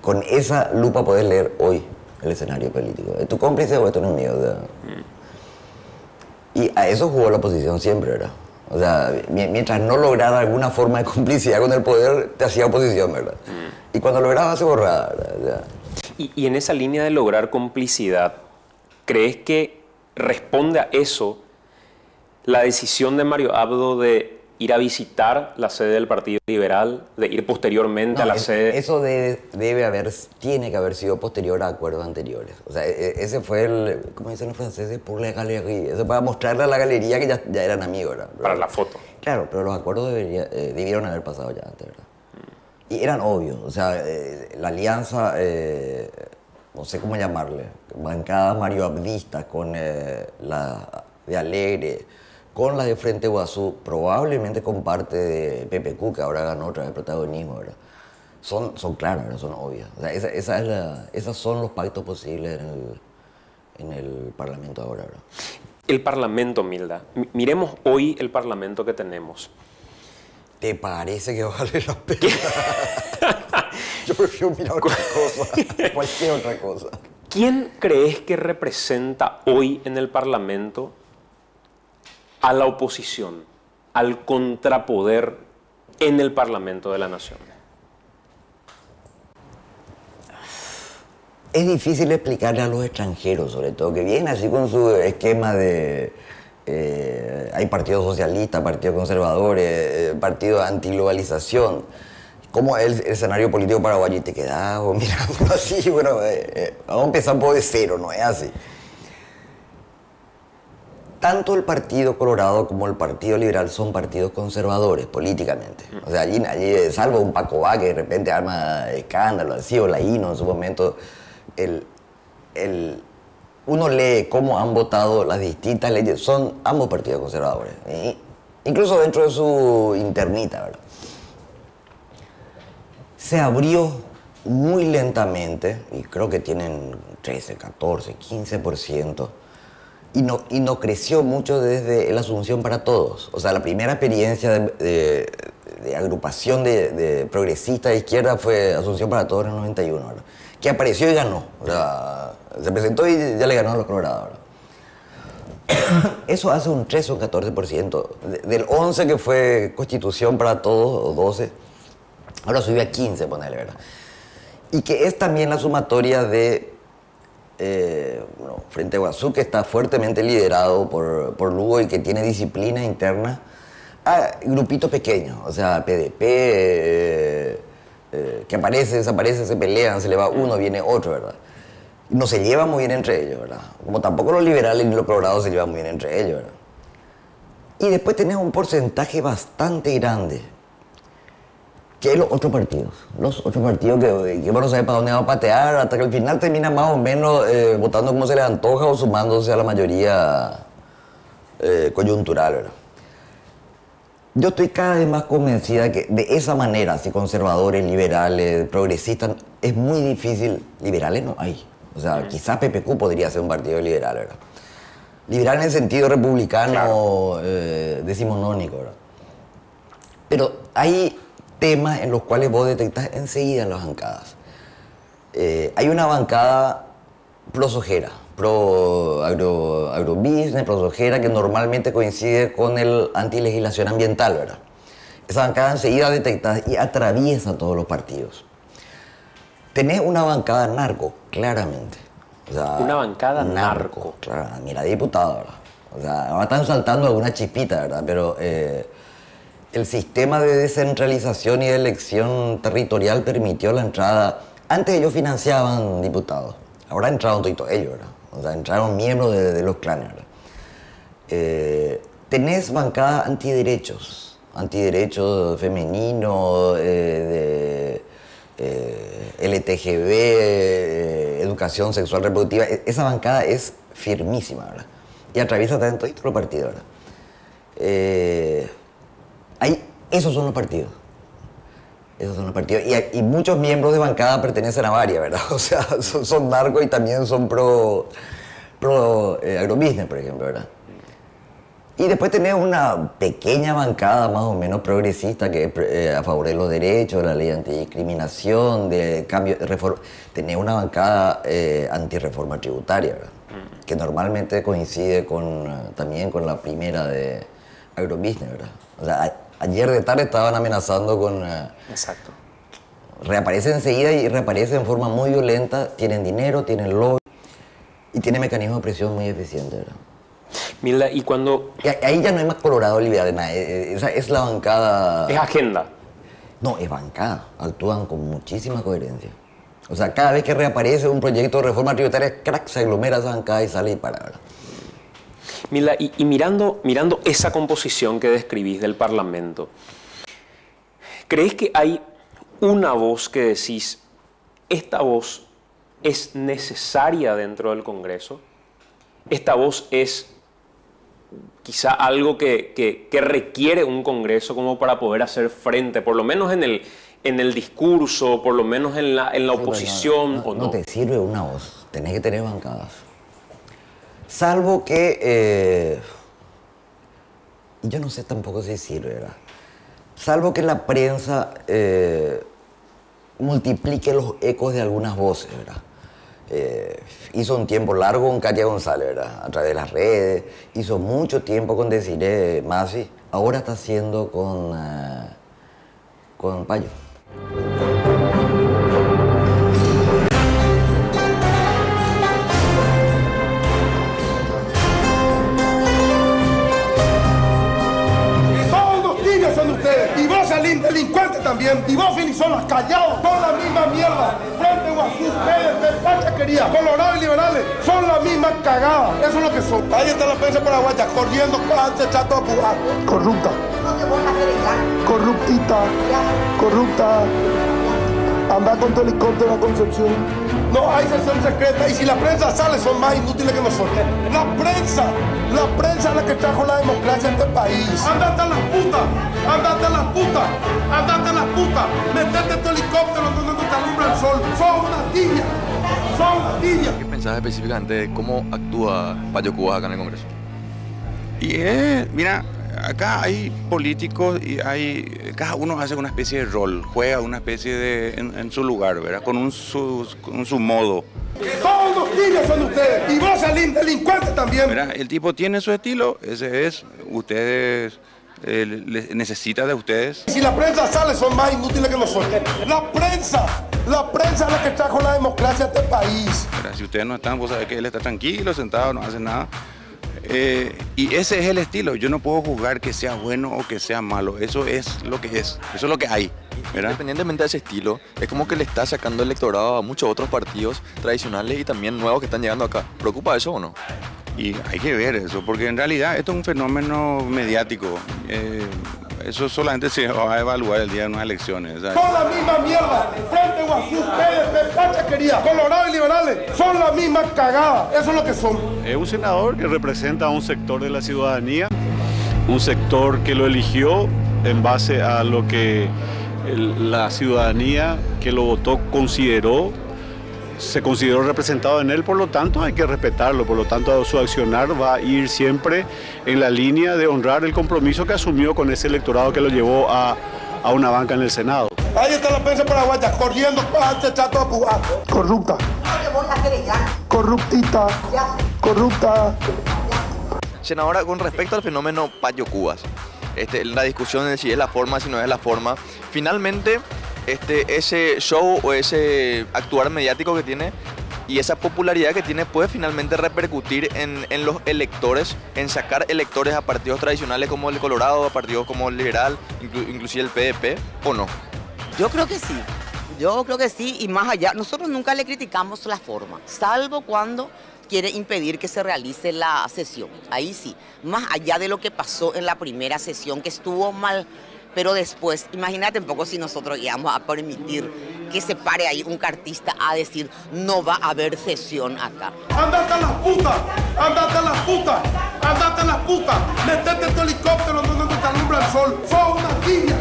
con esa lupa podés leer hoy el escenario político. ¿Es tu cómplice o es tu enemigo? O sea, y a eso jugó la oposición siempre, ¿verdad? O sea, mientras no lograra alguna forma de complicidad con el poder, te hacía oposición, ¿verdad? Y cuando lograba, se borraba, ¿verdad? O sea, y en esa línea de lograr complicidad, ¿crees que responde a eso la decisión de Mario Abdo de ir a visitar la sede del Partido Liberal, de ir posteriormente a la sede? Eso tiene que haber sido posterior a acuerdos anteriores. O sea, ese fue el, como dicen los franceses, pour la galerie. Eso para mostrarle a la galería que ya eran amigos, ¿verdad? Para la foto. Claro, pero los acuerdos debieron haber pasado ya antes, ¿verdad? Y eran obvios. O sea, la alianza, no sé cómo llamarle, bancada marioabdista con la de Alegre, con la de Frente Guazú, probablemente con parte de PPQ, que ahora ganó otra vez protagonismo, ¿verdad? Son claras, ¿verdad? Son obvias. O sea, esos son los pactos posibles en el Parlamento ahora, ¿verdad? El Parlamento, Milda. Miremos hoy el Parlamento que tenemos. ¿Te parece que vale la pena? Yo prefiero mirar otra cosa, cualquier otra cosa. ¿Quién crees que representa hoy en el Parlamento a la oposición, al contrapoder en el Parlamento de la Nación? Es difícil explicarle a los extranjeros, sobre todo, que vienen así con su esquema de... hay partidos socialistas, partidos conservadores, partidos antiglobalización. Como el escenario político paraguayo, y te quedás mirando así, bueno, vamos a empezar un poco de cero, no es así. Tanto el Partido Colorado como el Partido Liberal son partidos conservadores políticamente. O sea, allí salvo un Paco Bá que de repente arma escándalo, así, o la INO en su momento, uno lee cómo han votado las distintas leyes, son ambos partidos conservadores, incluso dentro de su internita, ¿verdad? Se abrió muy lentamente, y creo que tienen 13, 14, 15%, y no creció mucho desde la Asunción para Todos. O sea, la primera experiencia de de agrupación de progresistas de izquierda fue Asunción para Todos en el 91, ¿verdad? Que apareció y ganó. O sea, se presentó y ya le ganó a los colorados, ¿verdad? Eso hace un 13 o un 14%. Del 11 que fue Constitución para Todos, o 12, ahora subió a 15, ponele, ¿verdad? Y que es también la sumatoria de Frente Guazú, que está fuertemente liderado por Lugo y que tiene disciplina interna, a grupitos pequeños, o sea, PDP, que aparece, desaparece, se pelean, se le va uno, viene otro, ¿verdad? No se llevan muy bien entre ellos, ¿verdad? Como tampoco los liberales ni los colorados se llevan muy bien entre ellos, ¿verdad? Y después tenés un porcentaje bastante grande, que es los otros partidos. Los otros partidos que bueno, no sabe para dónde va a patear, hasta que al final termina más o menos votando como se les antoja o sumándose a la mayoría coyuntural, ¿verdad? Yo estoy cada vez más convencida que de esa manera, si conservadores, liberales, progresistas, es muy difícil. Liberales no hay. O sea, quizás PPQ podría ser un partido liberal, ¿verdad? Liberal en el sentido republicano, decimonónico, ¿verdad? Pero hay temas en los cuales vos detectás enseguida en las bancadas. Hay una bancada pro-sojera, pro-agrobusiness, pro-sojera, que normalmente coincide con el anti-legislación ambiental, ¿verdad? Esa bancada enseguida detectás y atraviesa todos los partidos. Tenés una bancada narco, claramente. O sea, una bancada narco. Claro, mira, diputado, ¿verdad? O sea, ahora están saltando alguna chispita, ¿verdad? Pero el sistema de descentralización y de elección territorial permitió la entrada. Antes ellos financiaban diputados, ahora entraron todos ellos, ¿verdad? O sea, entraron miembros de los clanes, ¿verdad? Tenés bancada antiderechos femeninos, LTGB, educación sexual reproductiva. Esa bancada es firmísima, ¿verdad? Y atraviesa también todos los partidos, ¿verdad? Esos son los partidos. Esos son los partidos. Y muchos miembros de bancada pertenecen a varias, ¿verdad? O sea, son narcos y también son pro agrobusiness, por ejemplo, ¿verdad? Y después tenés una pequeña bancada más o menos progresista que es a favor de los derechos, de la ley antidiscriminación, de cambio, de reforma. Tenés una bancada antirreforma tributaria, ¿verdad? Que normalmente coincide también con la primera de agrobusiness, ¿verdad? O sea, ayer de tarde estaban amenazando con... Exacto. Reaparece enseguida y reaparece en forma muy violenta. Tienen dinero, tienen lobby y tienen mecanismos de presión muy eficientes, ¿verdad? Milda, y cuando... Ahí ya no hay más colorado liberal, nada. Esa es la bancada... Es agenda. No, es bancada. Actúan con muchísima coherencia. O sea, cada vez que reaparece un proyecto de reforma tributaria, crack, se aglomera esa bancada y sale y para, ¿verdad? Milda, y mirando esa composición que describís del Parlamento, ¿crees que hay una voz que decís, esta voz es necesaria dentro del Congreso? Esta voz es quizá algo que requiere un Congreso como para poder hacer frente, por lo menos en el discurso, por lo menos en la oposición, ¿o no? No te sirve una voz, tenés que tener bancadas. Salvo que, y yo no sé tampoco si sirve, ¿verdad? Salvo que la prensa multiplique los ecos de algunas voces, ¿verdad? Hizo un tiempo largo con Katia González, ¿verdad? A través de las redes, hizo mucho tiempo con Desiree Masi, ahora está haciendo con Payo. Y vos salís delincuente también. Y vos filizolas callados. Son la misma mierda. Frente Guazú, PDP, Pachaquería, Colorado y liberales. Son la misma cagada. Eso es lo que son. Ahí está la prensa paraguaya corriendo antes chato a jugar. Corrupta. Corruptita. Corrupta. Anda con tu helicóptero a Concepción. No hay sesión secreta y si la prensa sale son más inútiles que nosotros. La prensa es la que trajo la democracia a este país. Andate a las putas, andate a las putas, andate a las putas. Metete tu helicóptero donde no te alumbra el sol. Son una tibia, son una tibia. ¿Qué pensás específicamente de cómo actúa Payo Cubas acá en el Congreso? Y mira, acá hay políticos y cada uno hace una especie de rol, juega una especie de en su lugar, ¿verdad? Con su modo. Todos los tibios son ustedes y vos salís delincuente también. ¿Verdad? El tipo tiene su estilo, ese es, ustedes, necesita de ustedes. Si la prensa sale son más inútiles que nosotros. La prensa es la que trajo la democracia a este país. ¿Verdad? Si ustedes no están, vos sabés que él está tranquilo, sentado, no hace nada. Y ese es el estilo. Yo no puedo juzgar que sea bueno o que sea malo. Eso es lo que es. Eso es lo que hay, ¿verdad? Independientemente de ese estilo, es como que le está sacando electorado a muchos otros partidos tradicionales y también nuevos que están llegando acá. ¿Preocupa eso o no? Y hay que ver eso, porque en realidad esto es un fenómeno mediático. Eso solamente se va a evaluar el día de unas elecciones, ¿sabes? Son la misma mierda. Frente Guazú, PDP, Pachaquería, Colorado y Liberales. Son la misma cagada. Eso es lo que son. Es un senador que representa a un sector de la ciudadanía, un sector que lo eligió en base a lo que la ciudadanía que lo votó se consideró representado en él, por lo tanto hay que respetarlo, por lo tanto su accionar va a ir siempre en la línea de honrar el compromiso que asumió con ese electorado que lo llevó a una banca en el Senado. Ahí está la prensa paraguaya, corriendo antes chato a pujar. Corrupta. Corruptita. Corrupta. Senadora, con respecto al fenómeno Payo Cubas, la discusión de si es la forma, si no es la forma, finalmente ese show o ese actuar mediático que tiene y esa popularidad que tiene puede finalmente repercutir en los electores, en sacar electores a partidos tradicionales como el Colorado, a partidos como el Liberal, inclusive el PDP, ¿o no? Yo creo que sí, y más allá, nosotros nunca le criticamos la forma, salvo cuando quiere impedir que se realice la sesión, ahí sí, más allá de lo que pasó en la primera sesión que estuvo mal. Pero después, imagínate un poco si nosotros íbamos a permitir que se pare ahí un cartista a decir no va a haber sesión acá. ¡Andate a las putas! ¡Andate a las putas! ¡Andate a las putas! ¡Metete tu helicóptero donde te alumbra el sol! ¡Son una tibia!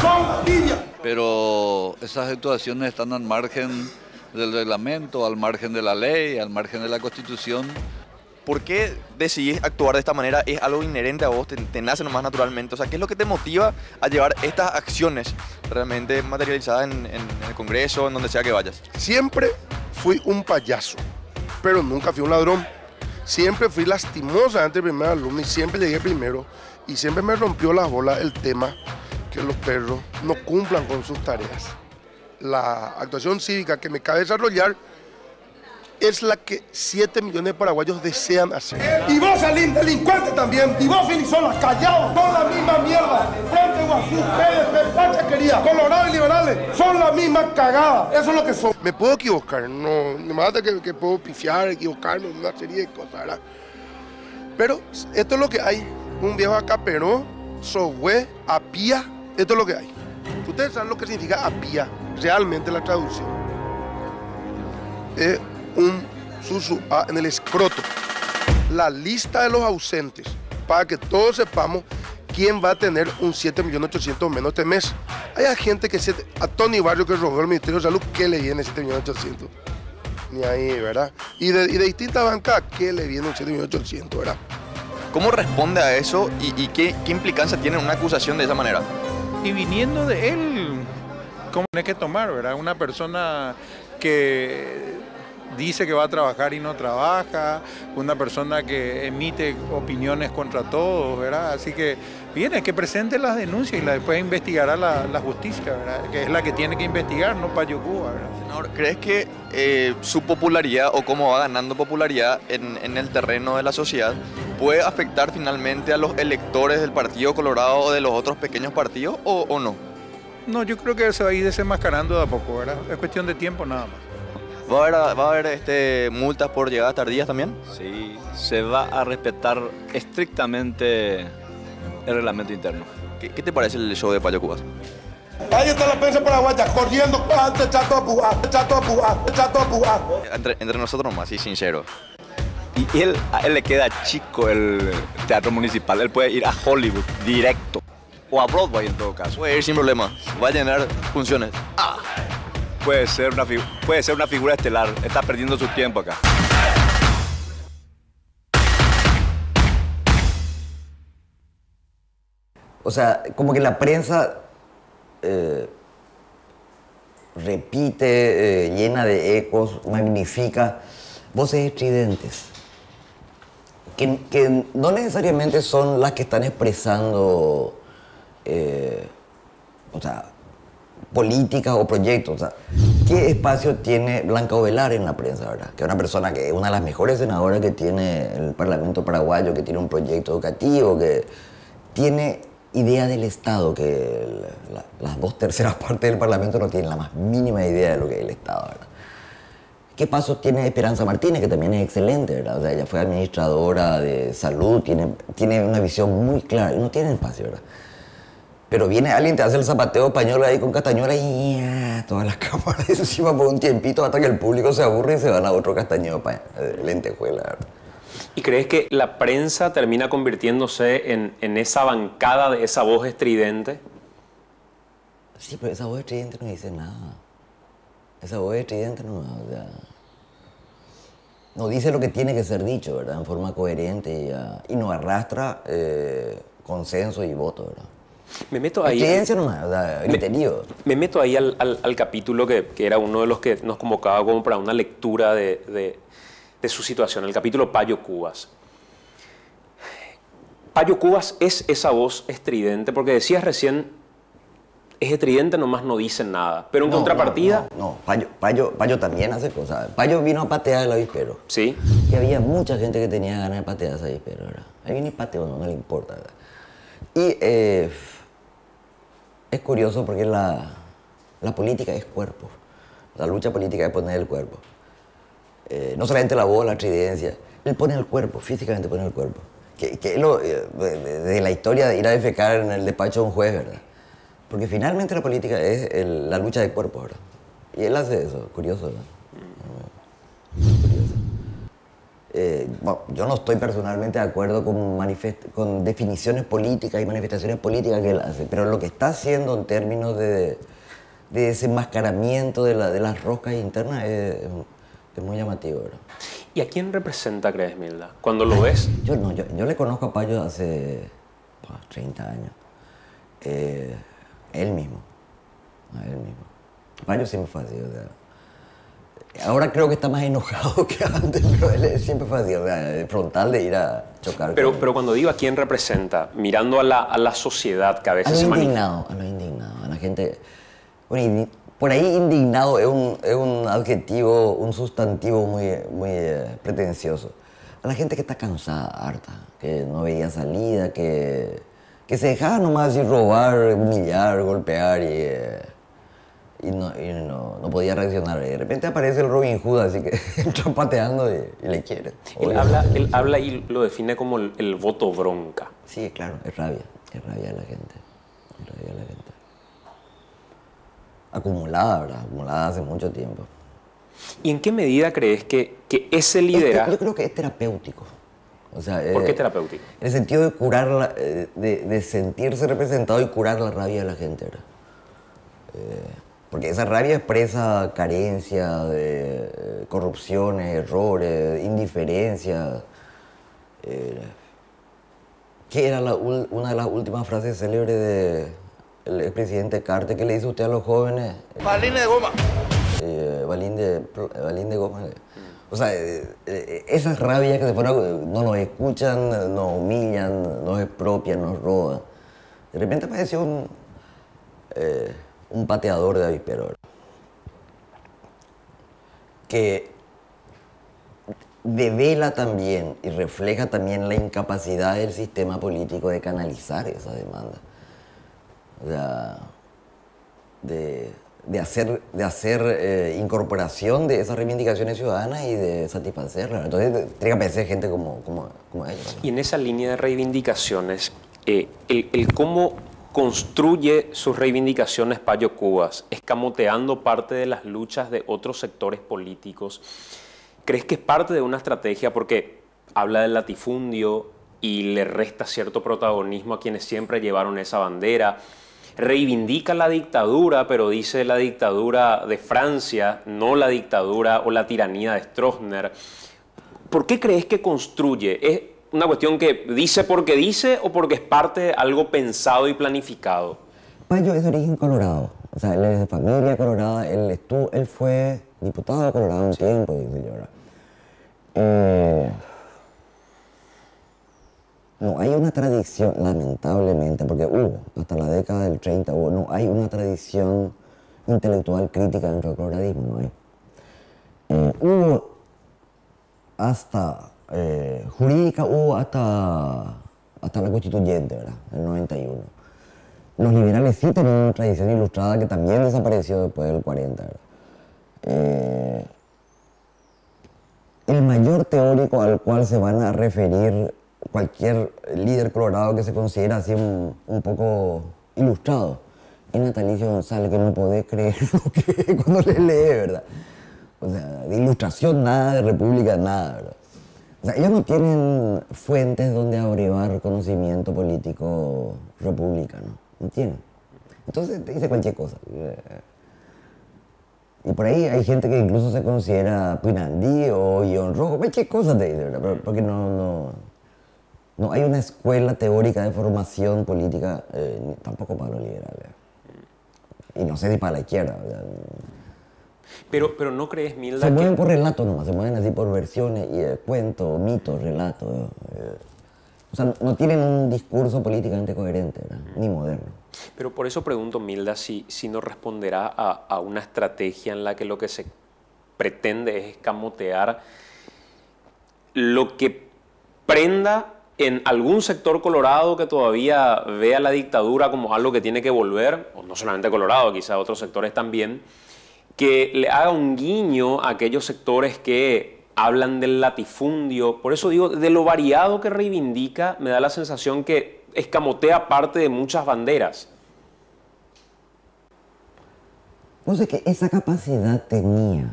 ¡Son una tibia! Pero esas actuaciones están al margen del reglamento, al margen de la ley, al margen de la Constitución. ¿Por qué decidís actuar de esta manera? ¿Es algo inherente a vos? ¿Te nace nomás naturalmente? O sea, ¿qué es lo que te motiva a llevar estas acciones realmente materializadas en el Congreso, en donde sea que vayas? Siempre fui un payaso, pero nunca fui un ladrón. Siempre fui lastimosamente el primer alumno y siempre llegué primero. Y siempre me rompió las bolas el tema que los perros no cumplan con sus tareas. La actuación cívica que me cabe desarrollar es la que 7 millones de paraguayos desean hacer. Y vos salís delincuente también, y vos Filisola, callado, son la misma mierda. Frente Guazú, PDP, Pachaquería, Colorado y Liberales, son la misma cagada, eso es lo que son. Me puedo equivocar, no me mata que puedo pifiar, equivocarme en una serie de cosas, ¿verdad? Pero esto es lo que hay, un viejo acaperó, sohue, apía, esto es lo que hay. Ustedes saben lo que significa apía, realmente la traducción. Un susu en el escroto, la lista de los ausentes, para que todos sepamos quién va a tener un 7.800.000 menos este mes. Hay gente que a Tony Barrio que robó el Ministerio de Salud, ¿qué le viene 7.800.000? Ni ahí, ¿verdad? Y de distintas bancas, ¿qué le viene un 7.800.000, verdad? ¿Cómo responde a eso y qué implicancia tiene una acusación de esa manera? Y viniendo de él, ¿cómo tiene que tomar, verdad? Una persona que dice que va a trabajar y no trabaja, una persona que emite opiniones contra todos, ¿verdad? Así que viene, que presente las denuncias y después investigará la justicia, ¿verdad? Que es la que tiene que investigar, no Payo Cubas, ¿verdad? Senador, ¿crees que su popularidad o cómo va ganando popularidad en el terreno de la sociedad puede afectar finalmente a los electores del Partido Colorado o de los otros pequeños partidos o no? No, yo creo que se va a ir desenmascarando de a poco, ¿verdad? Es cuestión de tiempo nada más. ¿Va a haber multas por llegadas tardías también? Sí, se va a respetar estrictamente el reglamento interno. ¿Qué te parece el show de Payo Cubas? Ahí está la prensa paraguaya, corriendo antes chato a pujar, chato a pujar, chato a pujar. Entre nosotros nomás, sí, sincero. Y a él le queda chico el teatro municipal, él puede ir a Hollywood directo, o a Broadway en todo caso. Puede ir sin problema, va a llenar funciones. Puede ser una figura estelar, está perdiendo su tiempo acá. O sea, como que la prensa repite, llena de ecos, magnifica voces estridentes, que no necesariamente son las que están expresando, o sea, políticas o proyectos. O sea, ¿qué espacio tiene Blanca Ovelar en la prensa, verdad? Que es una persona que es una de las mejores senadoras que tiene el Parlamento paraguayo, que tiene un proyecto educativo, que tiene idea del Estado, que las 2/3 partes del Parlamento no tienen la más mínima idea de lo que es el Estado, ¿verdad? ¿Qué paso tiene Esperanza Martínez, que también es excelente, ¿verdad? O sea, ella fue administradora de salud, tiene una visión muy clara y no tiene espacio, ¿verdad? Pero viene alguien, te hace el zapateo español ahí con Castañuela y todas las cámaras encima por un tiempito hasta que el público se aburre y se van a otro Castañuela, lentejuela, ¿verdad? ¿Y crees que la prensa termina convirtiéndose en esa bancada de esa voz estridente? Sí, pero esa voz estridente no dice nada. Esa voz estridente no, o sea, no dice lo que tiene que ser dicho, ¿verdad? En forma coherente y no arrastra consenso y voto, ¿verdad? Me meto ahí. Estridencia nomás, o sea, griterío. Me meto ahí al capítulo que era uno de los que nos convocaba como para una lectura de su situación, el capítulo Payo Cubas. Payo Cubas es esa voz estridente, porque decías recién, es estridente, nomás no dice nada. Pero en contrapartida... No, Payo también hace cosas. Payo vino a patear el avispero. Sí. Y había mucha gente que tenía ganas de patear ese avispero, ¿verdad? Ahí viene y pateó, no le importa, ¿verdad? Y es curioso porque la política es cuerpo. La lucha política es poner el cuerpo. No solamente la voz, la estridencia. Él pone el cuerpo, físicamente pone el cuerpo. Que es lo de la historia de ir a defecar en el despacho de un juez, ¿verdad? Porque finalmente la política es la lucha de cuerpos, ¿verdad? Y él hace eso, curioso, ¿verdad? Bueno, yo no estoy personalmente de acuerdo con definiciones políticas y manifestaciones políticas que él hace, pero lo que está haciendo en términos de desenmascaramiento de las roscas internas es muy llamativo, ¿verdad? ¿Y a quién representa, crees, Milda? Cuando lo ves... Yo le conozco a Payo hace 30 años. Él mismo. Payo siempre fue así, o sea... Ahora creo que está más enojado que antes, pero él siempre fue así, o sea, frontal de ir a chocar. Pero cuando digo a quién representa, mirando a la sociedad que a veces se manifiesta... A lo indignado, a la gente... Bueno, por ahí indignado es un adjetivo, un sustantivo muy pretencioso. A la gente que está cansada, harta, que no veía salida, que se dejaba nomás así robar, humillar, golpear y no podía reaccionar. Y de repente aparece el Robin Hood, así que entra pateando y le quiere. Él habla y lo define como el voto bronca. Sí, claro, es rabia de la gente. Acumulada, ¿verdad? Acumulada hace mucho tiempo. ¿Y en qué medida crees que ese liderazgo... Yo creo que es terapéutico. O sea, ¿por qué terapéutico? En el sentido de curar, de sentirse representado y curar la rabia de la gente, ¿verdad? Porque esa rabia expresa carencia, corrupciones, errores, indiferencia. ¿Qué era una de las últimas frases célebres del expresidente Carter que le dice usted a los jóvenes? Balín de goma. Balín de goma. O sea, esas rabias que se fueron, no nos escuchan, nos humillan, nos expropian, nos roban. De repente apareció un pateador de avispero que devela también y refleja también la incapacidad del sistema político de canalizar esa demanda. O sea, de hacer incorporación de esas reivindicaciones ciudadanas y de satisfacerlas. Entonces, tiene que aparecer gente como ellos, ¿no? Y en esa línea de reivindicaciones, el cómo construye sus reivindicaciones Payo Cubas, escamoteando parte de las luchas de otros sectores políticos, ¿crees que es parte de una estrategia? Porque habla del latifundio y le resta cierto protagonismo a quienes siempre llevaron esa bandera. Reivindica la dictadura, pero dice la dictadura de Francia, no la dictadura o la tiranía de Stroessner. ¿Por qué crees que construye? una cuestión que dice porque dice o porque es parte de algo pensado y planificado? Payo es de origen colorado, o sea, él es de familia colorada, él fue diputado de Colorado un tiempo, dice yo, ¿verdad? No hay una tradición, lamentablemente, porque hasta la década del 30 no hay una tradición intelectual crítica dentro del coloradismo, no hay. Hubo hasta jurídica, hubo hasta la constituyente, ¿verdad? El 91. Los liberales sí tenían una tradición ilustrada que también desapareció después del 40, ¿verdad? El mayor teórico al cual se van a referir cualquier líder colorado que se considera así un poco ilustrado es Natalicio González, que no podés creer lo que cuando le lee, ¿verdad? O sea, de ilustración nada, de república nada, ¿verdad? O sea, ellos no tienen fuentes donde abrigar conocimiento político republicano, no tienen. Entonces te dice cualquier cosa. Y por ahí hay gente que incluso se considera Pinandí o guión rojo, cualquier cosa te dice, ¿verdad? Porque no hay una escuela teórica de formación política, tampoco para los liberales. Y no sé si para la izquierda, ¿verdad? Pero no crees, Milda, se mueven por relatos nomás, se mueven así por versiones, y cuentos, mitos, relatos. O sea, no tienen un discurso políticamente coherente, ¿verdad? Ni moderno. Pero por eso pregunto, Milda, si nos responderá a una estrategia en la que lo que se pretende es escamotear lo que prenda en algún sector colorado que todavía vea la dictadura como algo que tiene que volver, o no solamente Colorado, quizá otros sectores también, que le haga un guiño a aquellos sectores que hablan del latifundio. Por eso digo, de lo variado que reivindica, me da la sensación que escamotea parte de muchas banderas. No sé, que esa capacidad tenía.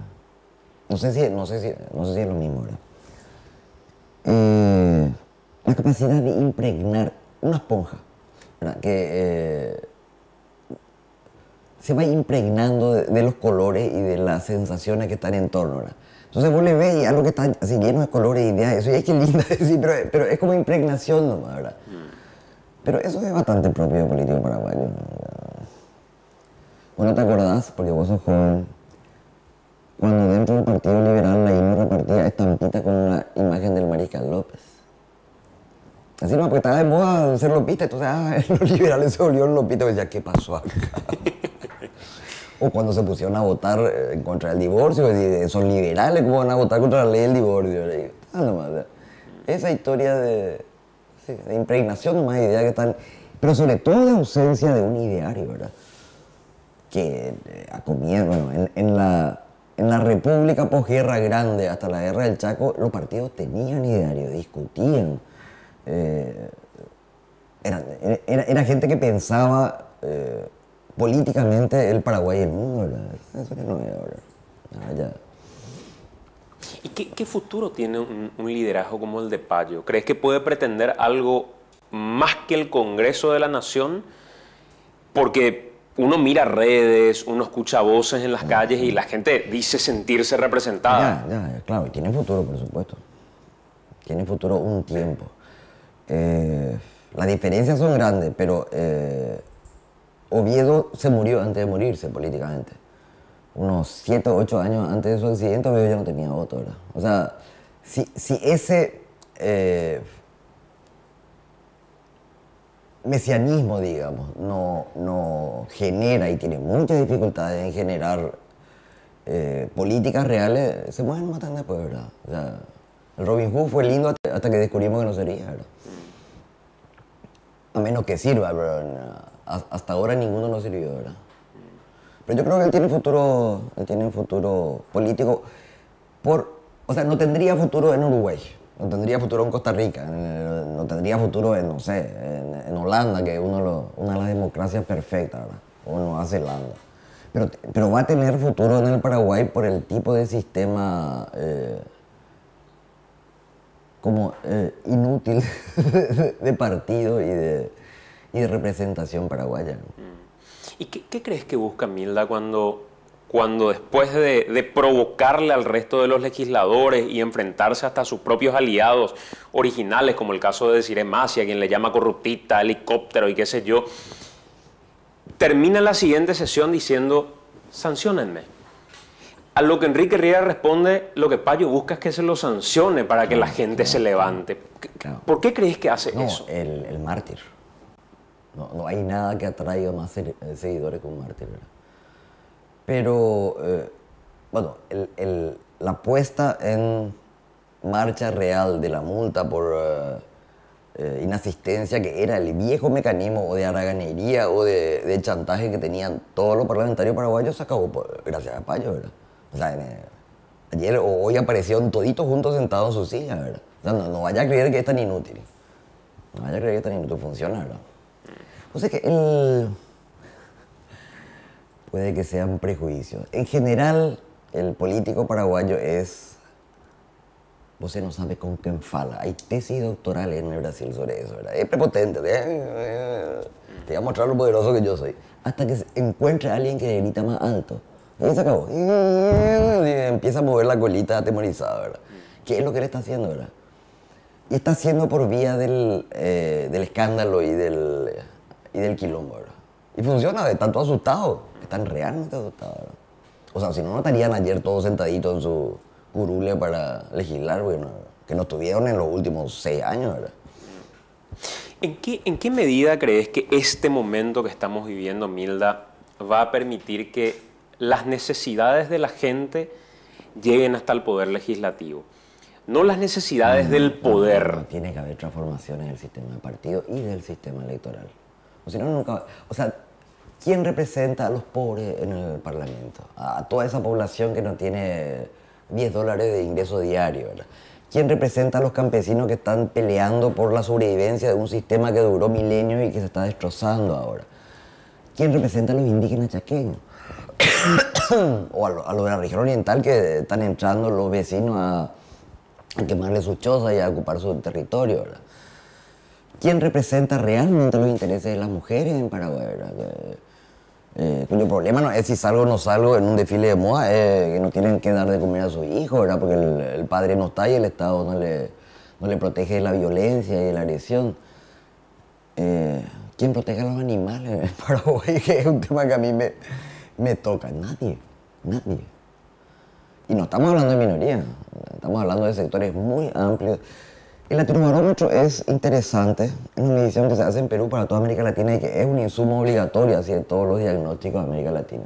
No sé si es lo mismo, ¿verdad? La capacidad de impregnar una esponja, ¿verdad? Que se va impregnando de los colores y de las sensaciones que están en torno, ¿verdad? Entonces vos le ves y algo que está así lleno de colores y ideas, eso ya es que linda decir, pero es como impregnación nomás, ¿verdad? Pero eso es bastante propio de político paraguayo, ¿verdad? Bueno, ¿te acordás? Porque vos sos joven. Cuando dentro del Partido Liberal la INU repartía estampita con la imagen del Mariscal López. Así no, porque estaba de moda ser lopista, entonces los liberales se volvieron lopitas y decían, ¿qué pasó acá? O cuando se pusieron a votar en contra del divorcio, son liberales, ¿cómo van a votar contra la ley del divorcio? Esa historia de impregnación, nomás de ideas que están... Pero sobre todo de ausencia de un ideario, ¿verdad? Que a comienzo, bueno, en la República posguerra grande, hasta la Guerra del Chaco, los partidos tenían ideario, discutían. Era gente que pensaba políticamente el Paraguay y el mundo, ¿verdad? Eso ya no es ahora. ¿Y qué futuro tiene un liderazgo como el de Payo? ¿Crees que puede pretender algo más que el Congreso de la Nación? Porque uno mira redes, uno escucha voces en las calles y la gente dice sentirse representada. Ya, claro, y tiene futuro, por supuesto. Tiene futuro un tiempo. Las diferencias son grandes, pero Oviedo se murió antes de morirse políticamente. Unos 7 o 8 años antes de su accidente, Oviedo ya no tenía voto, ¿verdad? O sea, si ese mesianismo, digamos, no genera y tiene muchas dificultades en generar políticas reales, se mueven matando después, ¿verdad? O sea, el Robin Hood fue lindo hasta que descubrimos que no sería, ¿verdad? A menos que sirva, pero hasta ahora ninguno no sirvió, ¿verdad? Pero yo creo que él tiene futuro político o sea, no tendría futuro en Uruguay, no tendría futuro en Costa Rica, no tendría futuro en, no sé, en Holanda, que es una de las democracias perfectas, ¿verdad? O Nueva Zelanda. Pero va a tener futuro en el Paraguay por el tipo de sistema como inútil de partido y de representación paraguaya. ¿Y qué crees que busca Milda cuando cuando después de provocarle al resto de los legisladores y enfrentarse hasta a sus propios aliados originales, como el caso de Desiree Macia, quien le llama corruptita, helicóptero y qué sé yo, termina la siguiente sesión diciendo, sanciónenme. A lo que Enrique Riera responde, lo que Payo busca es que se lo sancione para que la gente se levante. ¿Por qué crees que hace eso? El mártir. No hay nada que atraiga más seguidores que un mártir, ¿verdad? Pero, bueno, la puesta en marcha real de la multa por inasistencia, que era el viejo mecanismo o de haraganería o de chantaje que tenían todos los parlamentarios paraguayos, se acabó gracias a Payo, ¿verdad? O sea, ayer o hoy aparecieron toditos juntos sentados en su silla, ¿verdad? O sea, no vaya a creer que es tan inútil. No vaya a creer que es tan inútil, funciona, ¿verdad? O sea que puede que sean prejuicios. En general, el político paraguayo es... Vos no sabes con qué enfala. Hay tesis doctorales en el Brasil sobre eso, ¿verdad? Es prepotente. Te voy a mostrar lo poderoso que yo soy. Hasta que encuentre a alguien que le grita más alto. Y se acabó. Y empieza a mover la colita atemorizada, ¿verdad? ¿Qué es lo que él está haciendo, verdad? Y está haciendo por vía del escándalo y del quilombo, ¿verdad? Y funciona, están todos asustados. Están realmente asustados, ¿verdad? O sea, si no, no estarían ayer todos sentaditos en su curule para legislar, bueno, que no estuvieron en los últimos 6 años, ¿verdad? ¿En qué medida crees que este momento que estamos viviendo, Milda, va a permitir que las necesidades de la gente lleguen hasta el poder legislativo? No las necesidades del poder. No, tiene que haber transformaciones en el sistema de partido y del sistema electoral. O si no, nunca... O sea, ¿quién representa a los pobres en el Parlamento? A toda esa población que no tiene $10 de ingreso diario, ¿verdad? ¿Quién representa a los campesinos que están peleando por la sobrevivencia de un sistema que duró milenios y que se está destrozando ahora? ¿Quién representa a los indígenas chaqueños? O a los de la región oriental que están entrando los vecinos a quemarle sus chozas y a ocupar su territorio, ¿verdad? ¿Quién representa realmente los intereses de las mujeres en Paraguay, ¿verdad? Cuyo problema no es si salgo o no salgo en un desfile de moda, que no tienen que dar de comer a sus hijos, ¿verdad? Porque el padre no está y el Estado no le protege de la violencia y de la agresión. ¿Quién protege a los animales en Paraguay? Que es un tema que a mí me toca. Nadie. Y no estamos hablando de minorías, estamos hablando de sectores muy amplios. El latinobarómetro es interesante, es una medición que se hace en Perú para toda América Latina y que es un insumo obligatorio así de todos los diagnósticos de América Latina.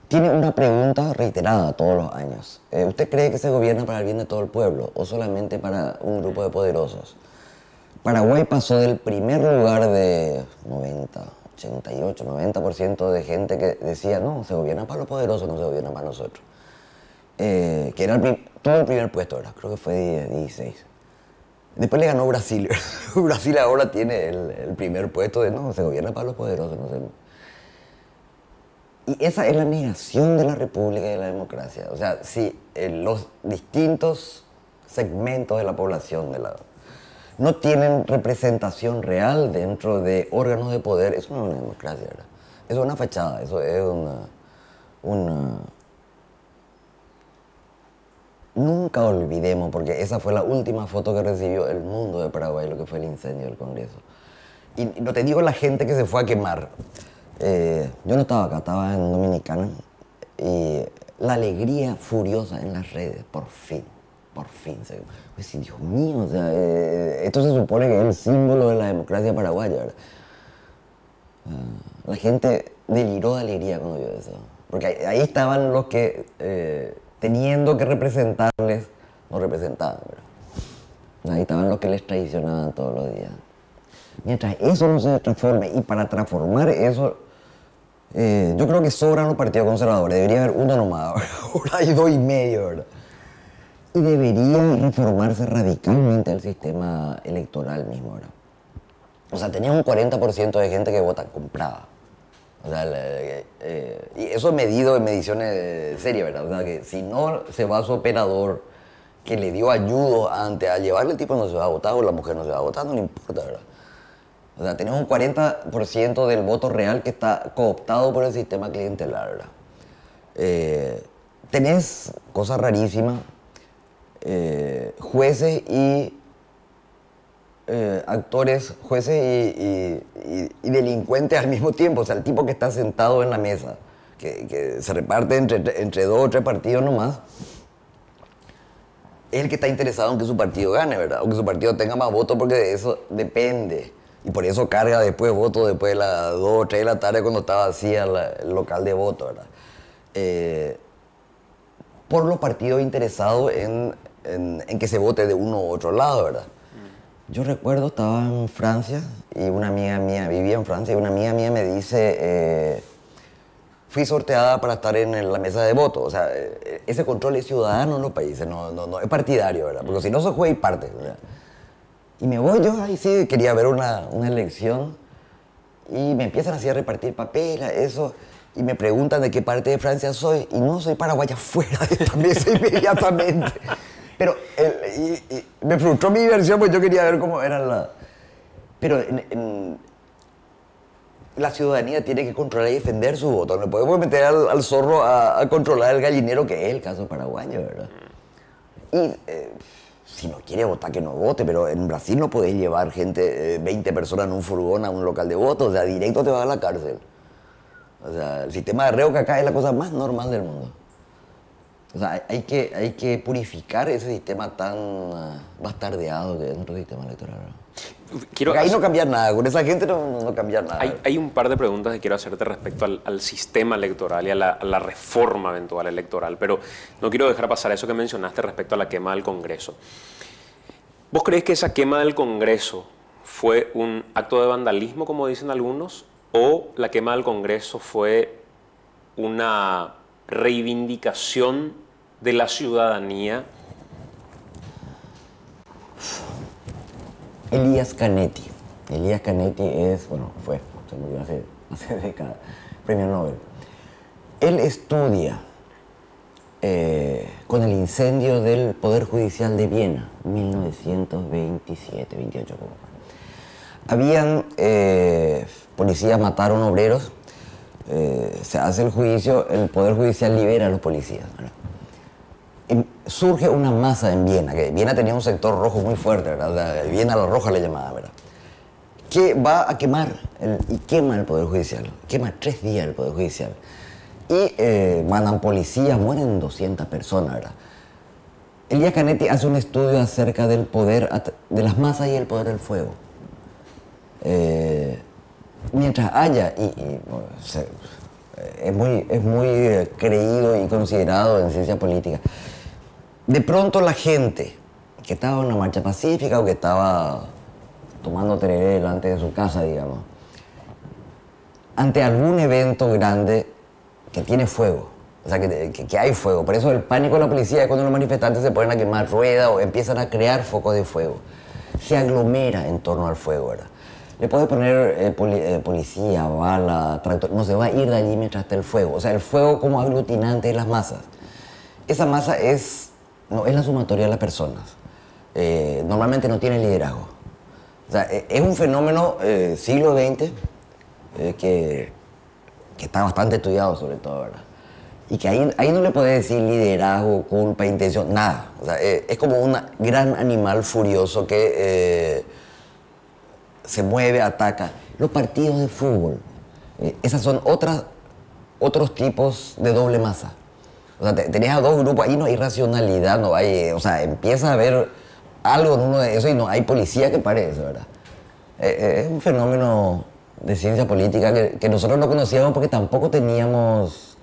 Tiene una pregunta reiterada todos los años. ¿Usted cree que se gobierna para el bien de todo el pueblo o solamente para un grupo de poderosos? Paraguay pasó del primer lugar de 88, 90% de gente que decía no, se gobierna para los poderosos, no se gobierna para nosotros. Que era todo el primer puesto, ¿verdad? Creo que fue 16. Después le ganó Brasil. Brasil ahora tiene el primer puesto de no, se gobierna para los poderosos, no sé. Y esa es la negación de la república y de la democracia. O sea, si los distintos segmentos de la población no tienen representación real dentro de órganos de poder, eso no es una democracia, ¿verdad? Eso es una fachada, eso es una... Nunca olvidemos, porque esa fue la última foto que recibió el mundo de Paraguay, lo que fue el incendio del Congreso. Y no te digo la gente que se fue a quemar. Yo no estaba acá, estaba en Dominicana. Y la alegría furiosa en las redes, por fin. Pues sí, Dios mío, o sea, esto se supone que es el símbolo de la democracia paraguaya, ¿verdad? La gente deliró de alegría cuando vio eso. Porque ahí estaban los que... teniendo que representarles, no representaban, ¿verdad? Ahí estaban los que les traicionaban todos los días. Mientras eso no se transforme, y para transformar eso, yo creo que sobran los partidos conservadores, debería haber uno nomás, ahora hay 2 y medio, ¿verdad? Y debería reformarse radicalmente el sistema electoral mismo, ¿verdad? O sea, tenía un 40% de gente que vota comprada. O sea, y eso medido en mediciones serias, ¿verdad? O sea, que si no se va a su operador que le dio ayuda antes a llevarle, el tipo no se va a votar o la mujer no se va a votar, no le importa, ¿verdad? O sea, tenés un 40% del voto real que está cooptado por el sistema clientelar, ¿verdad? Tenés cosas rarísimas, jueces y actores, jueces y delincuentes al mismo tiempo. O sea, el tipo que está sentado en la mesa, que se reparte entre 2 o 3 partidos nomás, es el que está interesado en que su partido gane, ¿verdad? O que su partido tenga más votos, porque de eso depende. Y por eso carga después votos después de las 2 o 3 de la tarde cuando está vacía el local de voto, ¿verdad? Por los partidos interesados en que se vote de uno u otro lado, ¿verdad? Yo recuerdo, estaba en Francia y una amiga mía, vivía en Francia, y una amiga mía me dice, fui sorteada para estar en la mesa de voto. O sea, ese control es ciudadano en los países, no es partidario, ¿verdad? Porque si no se juega y parte, ¿verdad? Y me voy yo, ahí sí, quería ver una elección, y me empiezan así a repartir papeles, eso, y me preguntan de qué parte de Francia soy, y no, soy paraguaya, fuera de esta mesa inmediatamente. Pero me frustró mi diversión, porque yo quería ver cómo era la... Pero la ciudadanía tiene que controlar y defender su voto. No podemos meter al zorro a controlar el gallinero, que es el caso paraguayo, ¿verdad? Y si no quiere votar, que no vote, pero en Brasil no podés llevar gente, 20 personas en un furgón a un local de voto, o sea, directo te vas a la cárcel. O sea, el sistema de reo que acá es la cosa más normal del mundo. O sea, hay que purificar ese sistema tan bastardeado que es nuestro sistema electoral. Porque ahí no cambiar nada, con esa gente no cambiar nada. Hay un par de preguntas que quiero hacerte respecto al sistema electoral y a la reforma eventual electoral, pero no quiero dejar pasar eso que mencionaste respecto a la quema del Congreso. ¿Vos crees que esa quema del Congreso fue un acto de vandalismo, como dicen algunos, o la quema del Congreso fue una reivindicación de la ciudadanía? Elías Canetti es, bueno, se murió hace décadas, premio Nobel. Él estudia con el incendio del Poder Judicial de Viena, 1927, 28, como fue. Habían policías, mataron obreros, se hace el juicio, el Poder Judicial libera a los policías, ¿verdad? Surge una masa en Viena, que Viena tenía un sector rojo muy fuerte, ¿verdad? O sea, Viena la roja le llamaba, ¿verdad? Que va a quemar y quema el Poder Judicial, quema 3 días el Poder Judicial. Y mandan policías, mueren 200 personas, ¿verdad? Elías Canetti hace un estudio acerca del poder de las masas y el poder del fuego. Mientras haya, bueno, es muy creído y considerado en ciencia política, de pronto la gente que estaba en una marcha pacífica o que estaba tomando tereré delante de su casa, digamos, ante algún evento grande que tiene fuego, o sea, que hay fuego. Por eso el pánico de la policía es cuando los manifestantes se ponen a quemar ruedas o empiezan a crear focos de fuego. Se aglomera en torno al fuego, ¿verdad? Le puede poner policía, bala, tractor, no se va a ir de allí mientras esté el fuego. O sea, el fuego como aglutinante de las masas. Esa masa no es la sumatoria de las personas. Normalmente no tiene liderazgo. O sea, es un fenómeno siglo XX que está bastante estudiado, sobre todo, ¿verdad? Y que ahí no le puede decir liderazgo, culpa, intención, nada. O sea, es como un gran animal furioso que se mueve, ataca. Los partidos de fútbol, esas son otros tipos de doble masa. O sea, tenés a 2 grupos, ahí no hay racionalidad, no hay, o sea, empieza a haber algo en uno de esos y no hay policía que pare eso, ¿verdad? Es un fenómeno de ciencia política que nosotros no conocíamos porque tampoco teníamos...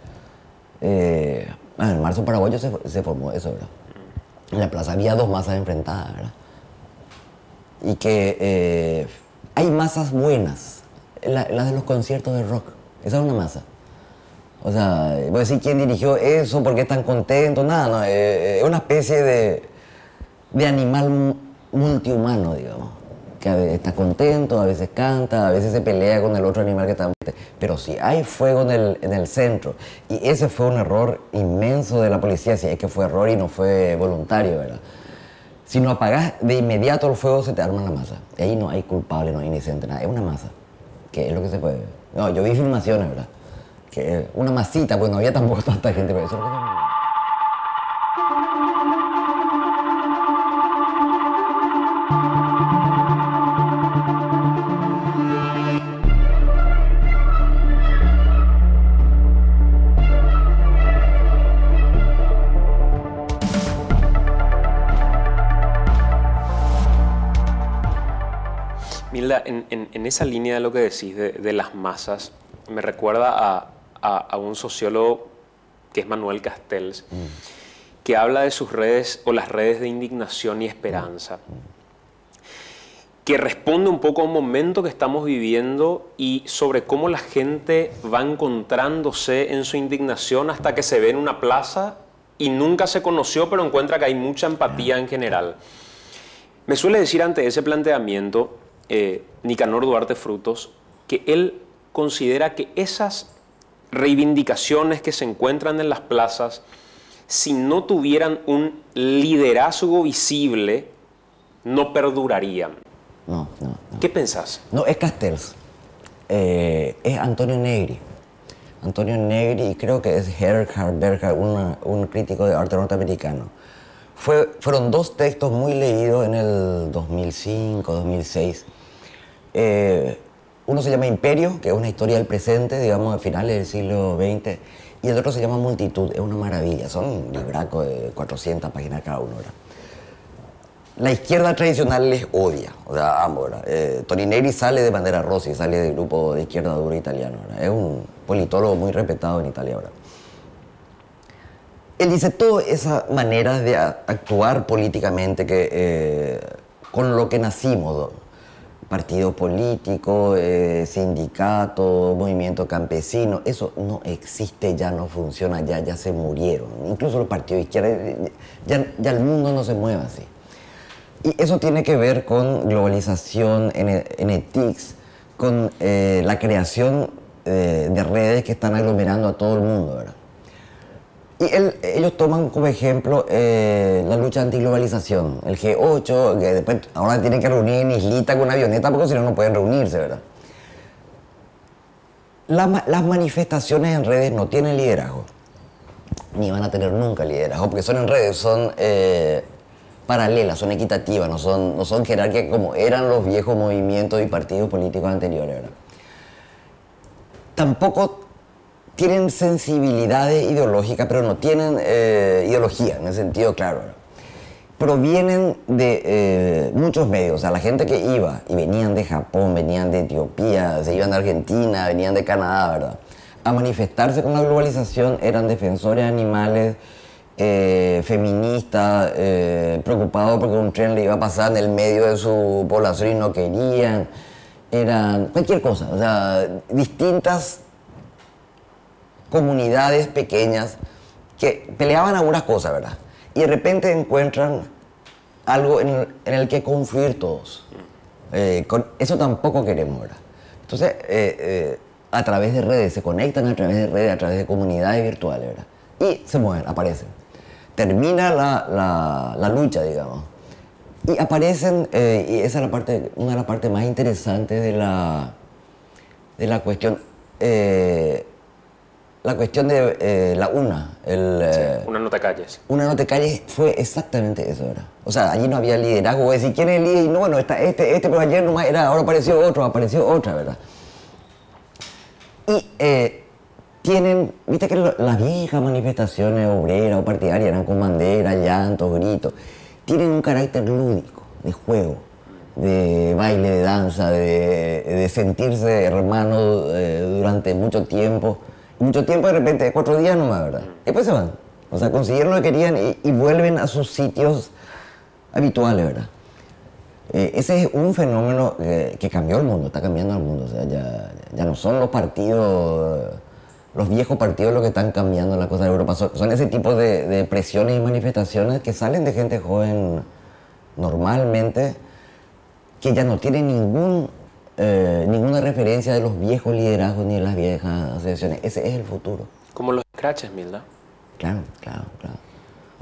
en marzo paraguayo se formó eso, ¿verdad? En la plaza había 2 masas enfrentadas, ¿verdad? Y que hay masas buenas, las de los conciertos de rock, esa es una masa. O sea, voy a decir quién dirigió eso, por qué están contentos, nada, no, es una especie de animal multihumano, digamos, que a veces está contento, a veces canta, a veces se pelea con el otro animal que está... Pero si hay fuego en el centro, y ese fue un error inmenso de la policía, si es que fue error y no fue voluntario, ¿verdad? Si no apagás de inmediato el fuego, se te arma la masa. Y ahí no hay culpable, no hay inocente, nada. Es una masa, que es lo que se puede ver. No, yo vi filmaciones, ¿verdad? Que una masita, pues no había tampoco tanta gente, pero eso es lo que se... Milda, en esa línea de lo que decís de las masas, me recuerda a un sociólogo que es Manuel Castells, que habla de sus redes o las redes de indignación y esperanza, que responde un poco a un momento que estamos viviendo y sobre cómo la gente va encontrándose en su indignación hasta que se ve en una plaza y nunca se conoció, pero encuentra que hay mucha empatía en general. Me suele decir ante ese planteamiento Nicanor Duarte Frutos que él considera que esas reivindicaciones que se encuentran en las plazas, si no tuvieran un liderazgo visible, no perdurarían. No. ¿Qué pensás? No, es Castells. Es Antonio Negri. Antonio Negri, y creo que es Gerhard Berger, un crítico de arte norteamericano. Fueron dos textos muy leídos en el 2005, 2006. Uno se llama Imperio, que es una historia del presente, digamos, de finales del siglo XX, y el otro se llama Multitud, es una maravilla, son libracos de 400 páginas cada uno, ¿verdad? La izquierda tradicional les odia, o sea, ambos, ¿verdad? Torinelli sale de Bandera Rossi, sale del grupo de izquierda dura italiano, ¿verdad? Es un politólogo muy respetado en Italia, ¿verdad? Él dice toda esa manera de actuar políticamente que, con lo que nacimos, partido político, sindicato, movimiento campesino, eso no existe, ya no funciona, ya se murieron. Incluso los partidos de izquierda, ya el mundo no se mueve así. Y eso tiene que ver con globalización, en ETICS, con la creación de redes que están aglomerando a todo el mundo, ¿verdad? Y ellos toman como ejemplo la lucha antiglobalización, el G8, que después ahora tienen que reunir en islita con una avioneta porque si no, no pueden reunirse, ¿verdad? Las manifestaciones en redes no tienen liderazgo, ni van a tener nunca liderazgo, porque son en redes, son paralelas, son equitativas, no son jerárquicas como eran los viejos movimientos y partidos políticos anteriores, ¿verdad? Tampoco tienen sensibilidades ideológicas, pero no tienen ideología, en el sentido claro, ¿verdad? Provienen de muchos medios, o sea, la gente que iba y venían de Japón, venían de Etiopía, se iban de Argentina, venían de Canadá, ¿verdad? A manifestarse con la globalización, eran defensores de animales, feministas, preocupados porque un tren le iba a pasar en el medio de su población y no querían, eran cualquier cosa, o sea, distintas comunidades pequeñas que peleaban algunas cosas, ¿verdad? Y de repente encuentran algo en el que confluir todos. Eso tampoco queremos, ¿verdad? Entonces, a través de redes, se conectan a través de redes, a través de comunidades virtuales, ¿verdad? Y se mueven, aparecen. Termina la lucha, digamos. Y aparecen, y esa es una de las partes más interesantes de la cuestión. La cuestión de la UNA. Una nota calles. Una nota calles fue exactamente eso, ¿verdad? O sea, allí no había liderazgo. Voy a decir, ¿quién es el líder? Y no, bueno, pero ayer nomás era, ahora apareció otra, ¿verdad? Y tienen, viste que las viejas manifestaciones obreras o partidarias eran con banderas, llantos, gritos. Tienen un carácter lúdico, de juego, de baile, de danza, de sentirse hermanos durante mucho tiempo. Mucho tiempo, de repente, 4 días nomás, ¿verdad? Después se van. O sea, consiguieron lo que querían y vuelven a sus sitios habituales, ¿verdad? Ese es un fenómeno que cambió el mundo, está cambiando el mundo. O sea, ya no son los partidos, los viejos partidos los que están cambiando la cosa de Europa. Son ese tipo de presiones y manifestaciones que salen de gente joven normalmente, que ya no tienen ninguna referencia de los viejos liderazgos ni de las viejas asociaciones. Ese es el futuro. Como los scratches, Milda. Claro.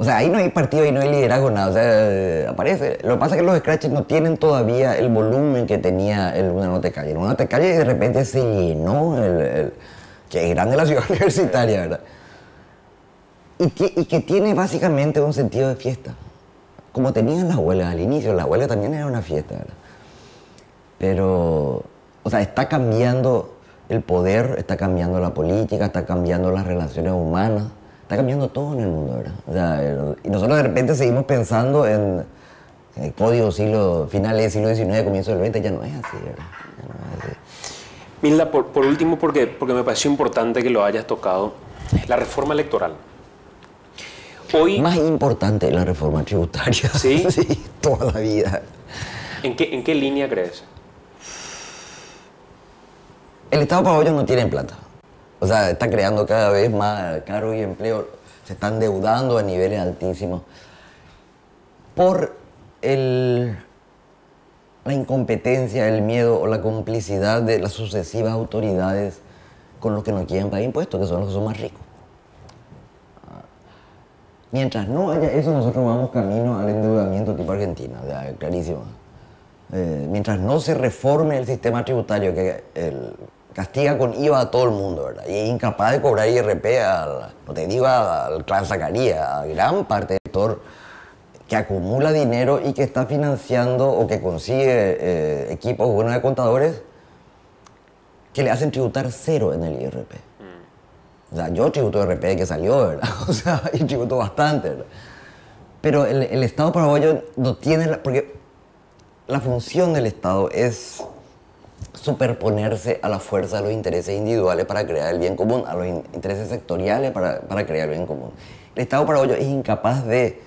O sea, ahí no hay partido, ahí no hay liderazgo, nada. O sea, aparece. Lo que pasa es que los scratches no tienen todavía el volumen que tenía Una Nota de Calle. Una Nota de Calle de repente se llenó, que es grande la ciudad universitaria, ¿verdad? Y que tiene básicamente un sentido de fiesta. Como tenían las huelgas al inicio, la huelga también era una fiesta, ¿verdad? Pero, o sea, está cambiando el poder, está cambiando la política, está cambiando las relaciones humanas. Está cambiando todo en el mundo, ¿verdad? O sea, y nosotros de repente seguimos pensando en el código finales del siglo XIX, comienzo del XX, ya no es así, ¿verdad? Ya no es así. Milda, por último, porque me pareció importante que lo hayas tocado, la reforma electoral. Hoy... Más importante la reforma tributaria. ¿Sí? Sí, toda la vida. ¿En qué línea crees? El Estado paraguayo no tiene plata. O sea, está creando cada vez más cargos y empleo, se están endeudando a niveles altísimos por la incompetencia, el miedo o la complicidad de las sucesivas autoridades con los que no quieren pagar impuestos, que son los que son más ricos. Mientras no haya eso, nosotros vamos camino al endeudamiento tipo Argentina, o sea, clarísimo. Mientras no se reforme el sistema tributario, que castiga con IVA a todo el mundo, ¿verdad? Y es incapaz de cobrar IRP no te digo al clan Zacarías, a gran parte del sector que acumula dinero y que está financiando o que consigue equipos buenos de contadores que le hacen tributar cero en el IRP. O sea, yo tributo IRP que salió, ¿verdad? O sea, y tributo bastante, ¿verdad? Pero el Estado paraguayo no tiene... porque la función del Estado es superponerse a la fuerza de los intereses individuales para crear el bien común, a los intereses sectoriales para crear el bien común. El Estado paraguayo es incapaz de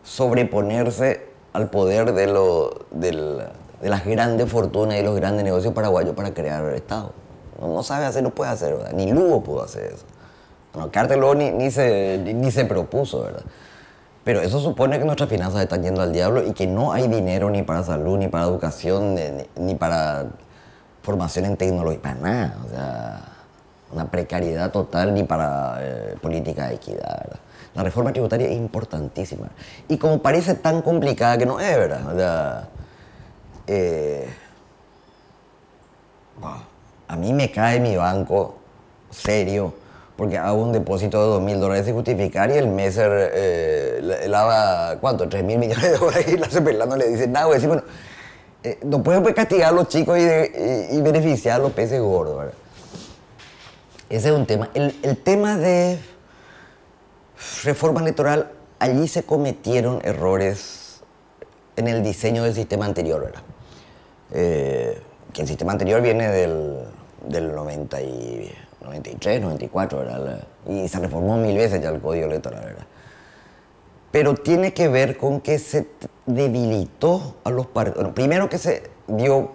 sobreponerse al poder de las grandes fortunas y los grandes negocios paraguayos para crear el Estado. No sabe hacer, no puede hacer, ¿verdad? Ni Lugo pudo hacer eso. Bueno, Carteló ni se propuso, ¿verdad? Pero eso supone que nuestras finanzas están yendo al diablo y que no hay dinero ni para salud, ni para educación, ni para formación en tecnología, para nada. O sea, una precariedad total, ni para política de equidad, ¿verdad? La reforma tributaria es importantísima. Y como parece tan complicada que no es, ¿verdad? O sea, a mí me cae mi banco serio porque hago un depósito de $2.000 sin justificar y el MESER lava, ¿cuánto? 3.000 millones de dólares y la CEPELA no le dice nada. Voy a decir, bueno, no pueden castigar a los chicos y beneficiar a los peces gordos, ¿verdad? Ese es un tema. El tema de reforma electoral, allí se cometieron errores en el diseño del sistema anterior, ¿verdad? Que el sistema anterior viene del 93, 94, ¿verdad? Y se reformó 1000 veces ya el Código Electoral, ¿verdad? Pero tiene que ver con que se debilitó a los partidos. Bueno, primero que se dio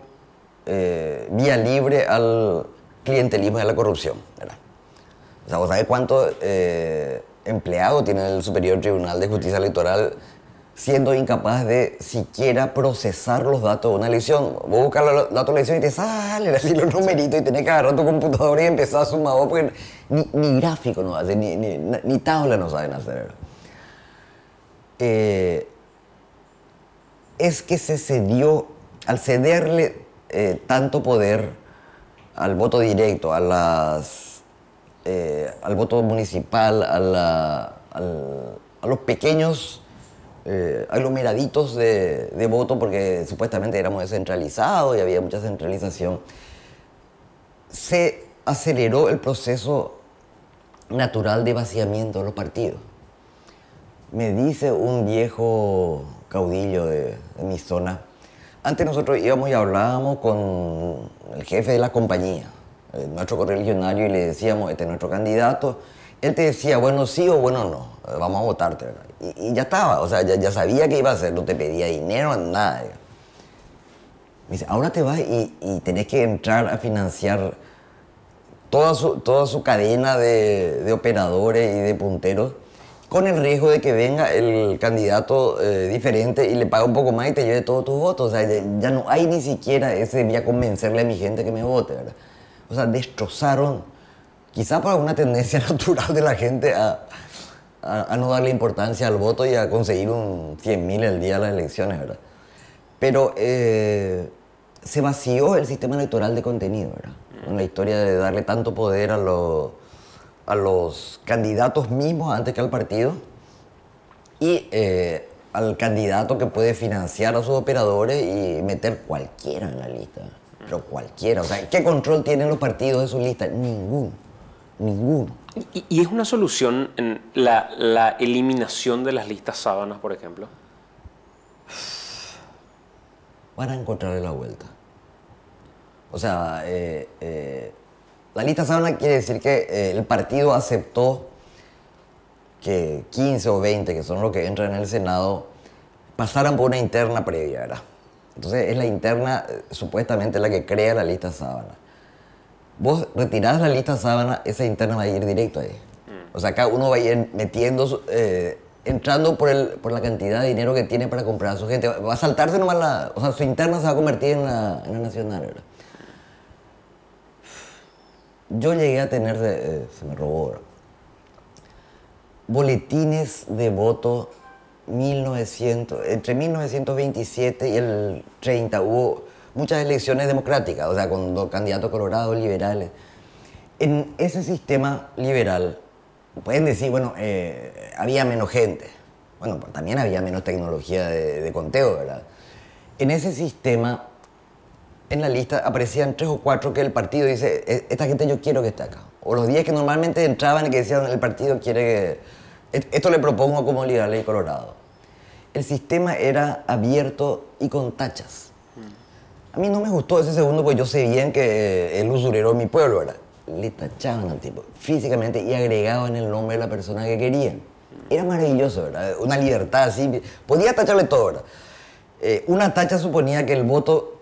vía libre al clientelismo y a la corrupción, ¿verdad? O sea, ¿vos sabés cuántos empleados tiene el Superior Tribunal de Justicia Electoral siendo incapaz de siquiera procesar los datos de una elección? Vos buscas los datos de la elección y te salen así los numeritos y tenés que agarrar tu computadora y empezar a sumar, porque ni gráfico no hacen, ni tabla no saben hacer, ¿verdad? Es que se cedió, al cederle tanto poder al voto directo, al voto municipal, a los pequeños aglomeraditos de voto, porque supuestamente éramos descentralizados y había mucha centralización, se aceleró el proceso natural de vaciamiento de los partidos. Me dice un viejo caudillo de mi zona, antes nosotros íbamos y hablábamos con el jefe de la compañía, nuestro correligionario, y le decíamos, este es nuestro candidato. Él te decía, bueno sí o bueno no, vamos a votarte, ¿verdad? Y ya estaba, o sea, ya sabía qué iba a hacer, no te pedía dinero, nada. Me dice, ahora te vas y tenés que entrar a financiar toda su cadena de operadores y de punteros, con el riesgo de que venga el candidato diferente y le pague un poco más y te lleve todos tus votos. O sea, ya no hay ni siquiera ese voy a convencerle a mi gente que me vote, ¿verdad? O sea, destrozaron, quizá por alguna tendencia natural de la gente a no darle importancia al voto y a conseguir un 100.000 el día de las elecciones, ¿verdad? Pero se vació el sistema electoral de contenido, ¿verdad? Con la historia de darle tanto poder a los candidatos mismos antes que al partido y al candidato que puede financiar a sus operadores y meter cualquiera en la lista. Pero cualquiera. O sea, ¿qué control tienen los partidos de sus listas? Ninguno. ¿Y es una solución en la eliminación de las listas sábanas, por ejemplo? Van a encontrarle la vuelta. O sea, la lista sábana quiere decir que el partido aceptó que 15 o 20, que son los que entran en el Senado, pasaran por una interna previa, ¿verdad? Entonces es la interna, supuestamente, la que crea la lista sábana. Vos retirás la lista sábana, esa interna va a ir directo ahí. O sea, cada uno va a ir metiendo, entrando por la cantidad de dinero que tiene para comprar a su gente. Va a saltarse nomás o sea, su interna se va a convertir en la nacional, ¿verdad? Yo llegué a tener, se me robó, ¿verdad? Boletines de voto entre 1927 y el 30 hubo muchas elecciones democráticas, o sea, con dos candidatos colorados, liberales. En ese sistema liberal, pueden decir, bueno, había menos gente. Bueno, pues también había menos tecnología de conteo, ¿verdad? En ese sistema, en la lista aparecían 3 o 4 que el partido dice, esta gente yo quiero que esté acá. O los 10 que normalmente entraban y que decían, el partido quiere que... Esto le propongo como liberal y colorado. El sistema era abierto y con tachas. A mí no me gustó ese segundo porque yo sé bien que el usurero es mi pueblo, ¿verdad? Le tachaban al tipo físicamente y agregaban el nombre de la persona que querían. Era maravilloso, ¿verdad? Una libertad así. Podía tacharle todo, ¿verdad? Una tacha suponía que el voto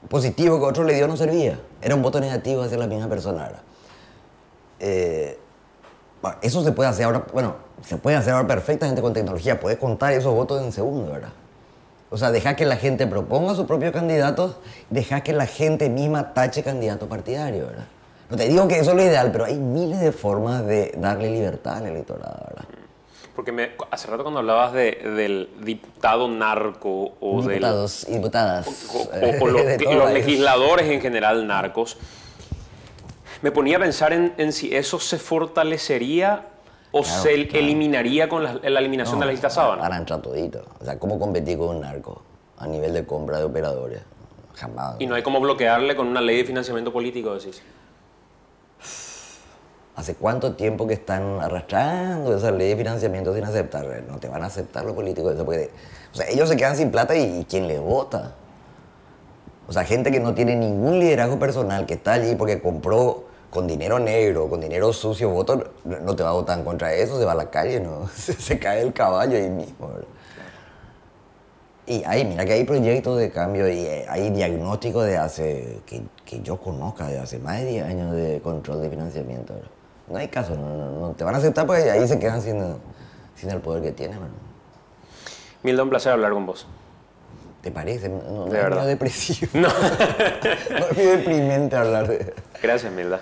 positivo que otro le dio no servía. Era un voto negativo hacia la misma persona, ¿verdad? Bueno, eso se puede hacer ahora, se puede hacer ahora perfectamente con tecnología. Puedes contar esos votos en segundos, ¿verdad? O sea, deja que la gente proponga sus propios candidatos, deja que la gente misma tache candidato partidario, ¿verdad? No te digo que eso es lo ideal, pero hay miles de formas de darle libertad al electorado, ¿verdad? Porque hace rato cuando hablabas del diputado narco o diputados y diputadas o los legisladores en general narcos, me ponía a pensar en si eso se fortalecería o se eliminaría con la eliminación de la lista sábana. Para entrar todito. O sea, ¿cómo competir con un narco a nivel de compra de operadores? Jamás. Y no hay cómo bloquearle con una ley de financiamiento político, decís. ¿Hace cuánto tiempo que están arrastrando esa ley de financiamiento sin aceptar? No te van a aceptar los políticos eso porque, o sea, ellos se quedan sin plata y ¿quién les vota? O sea, gente que no tiene ningún liderazgo personal, que está allí porque compró con dinero negro, con dinero sucio, votos, no te va a votar en contra de eso, se va a la calle, ¿no? Se cae el caballo ahí mismo, ¿verdad? Y mira que hay proyectos de cambio y hay diagnósticos de hace, que yo conozca, de hace más de 10 años de control de financiamiento, ¿verdad? No hay caso, no te van a aceptar porque ahí se quedan sin el poder que tienen, ¿verdad? Milda, un placer hablar con vos. ¿Te parece? No de verdad. Es depresivo. No. No es muy deprimente hablar de... Gracias, Milda.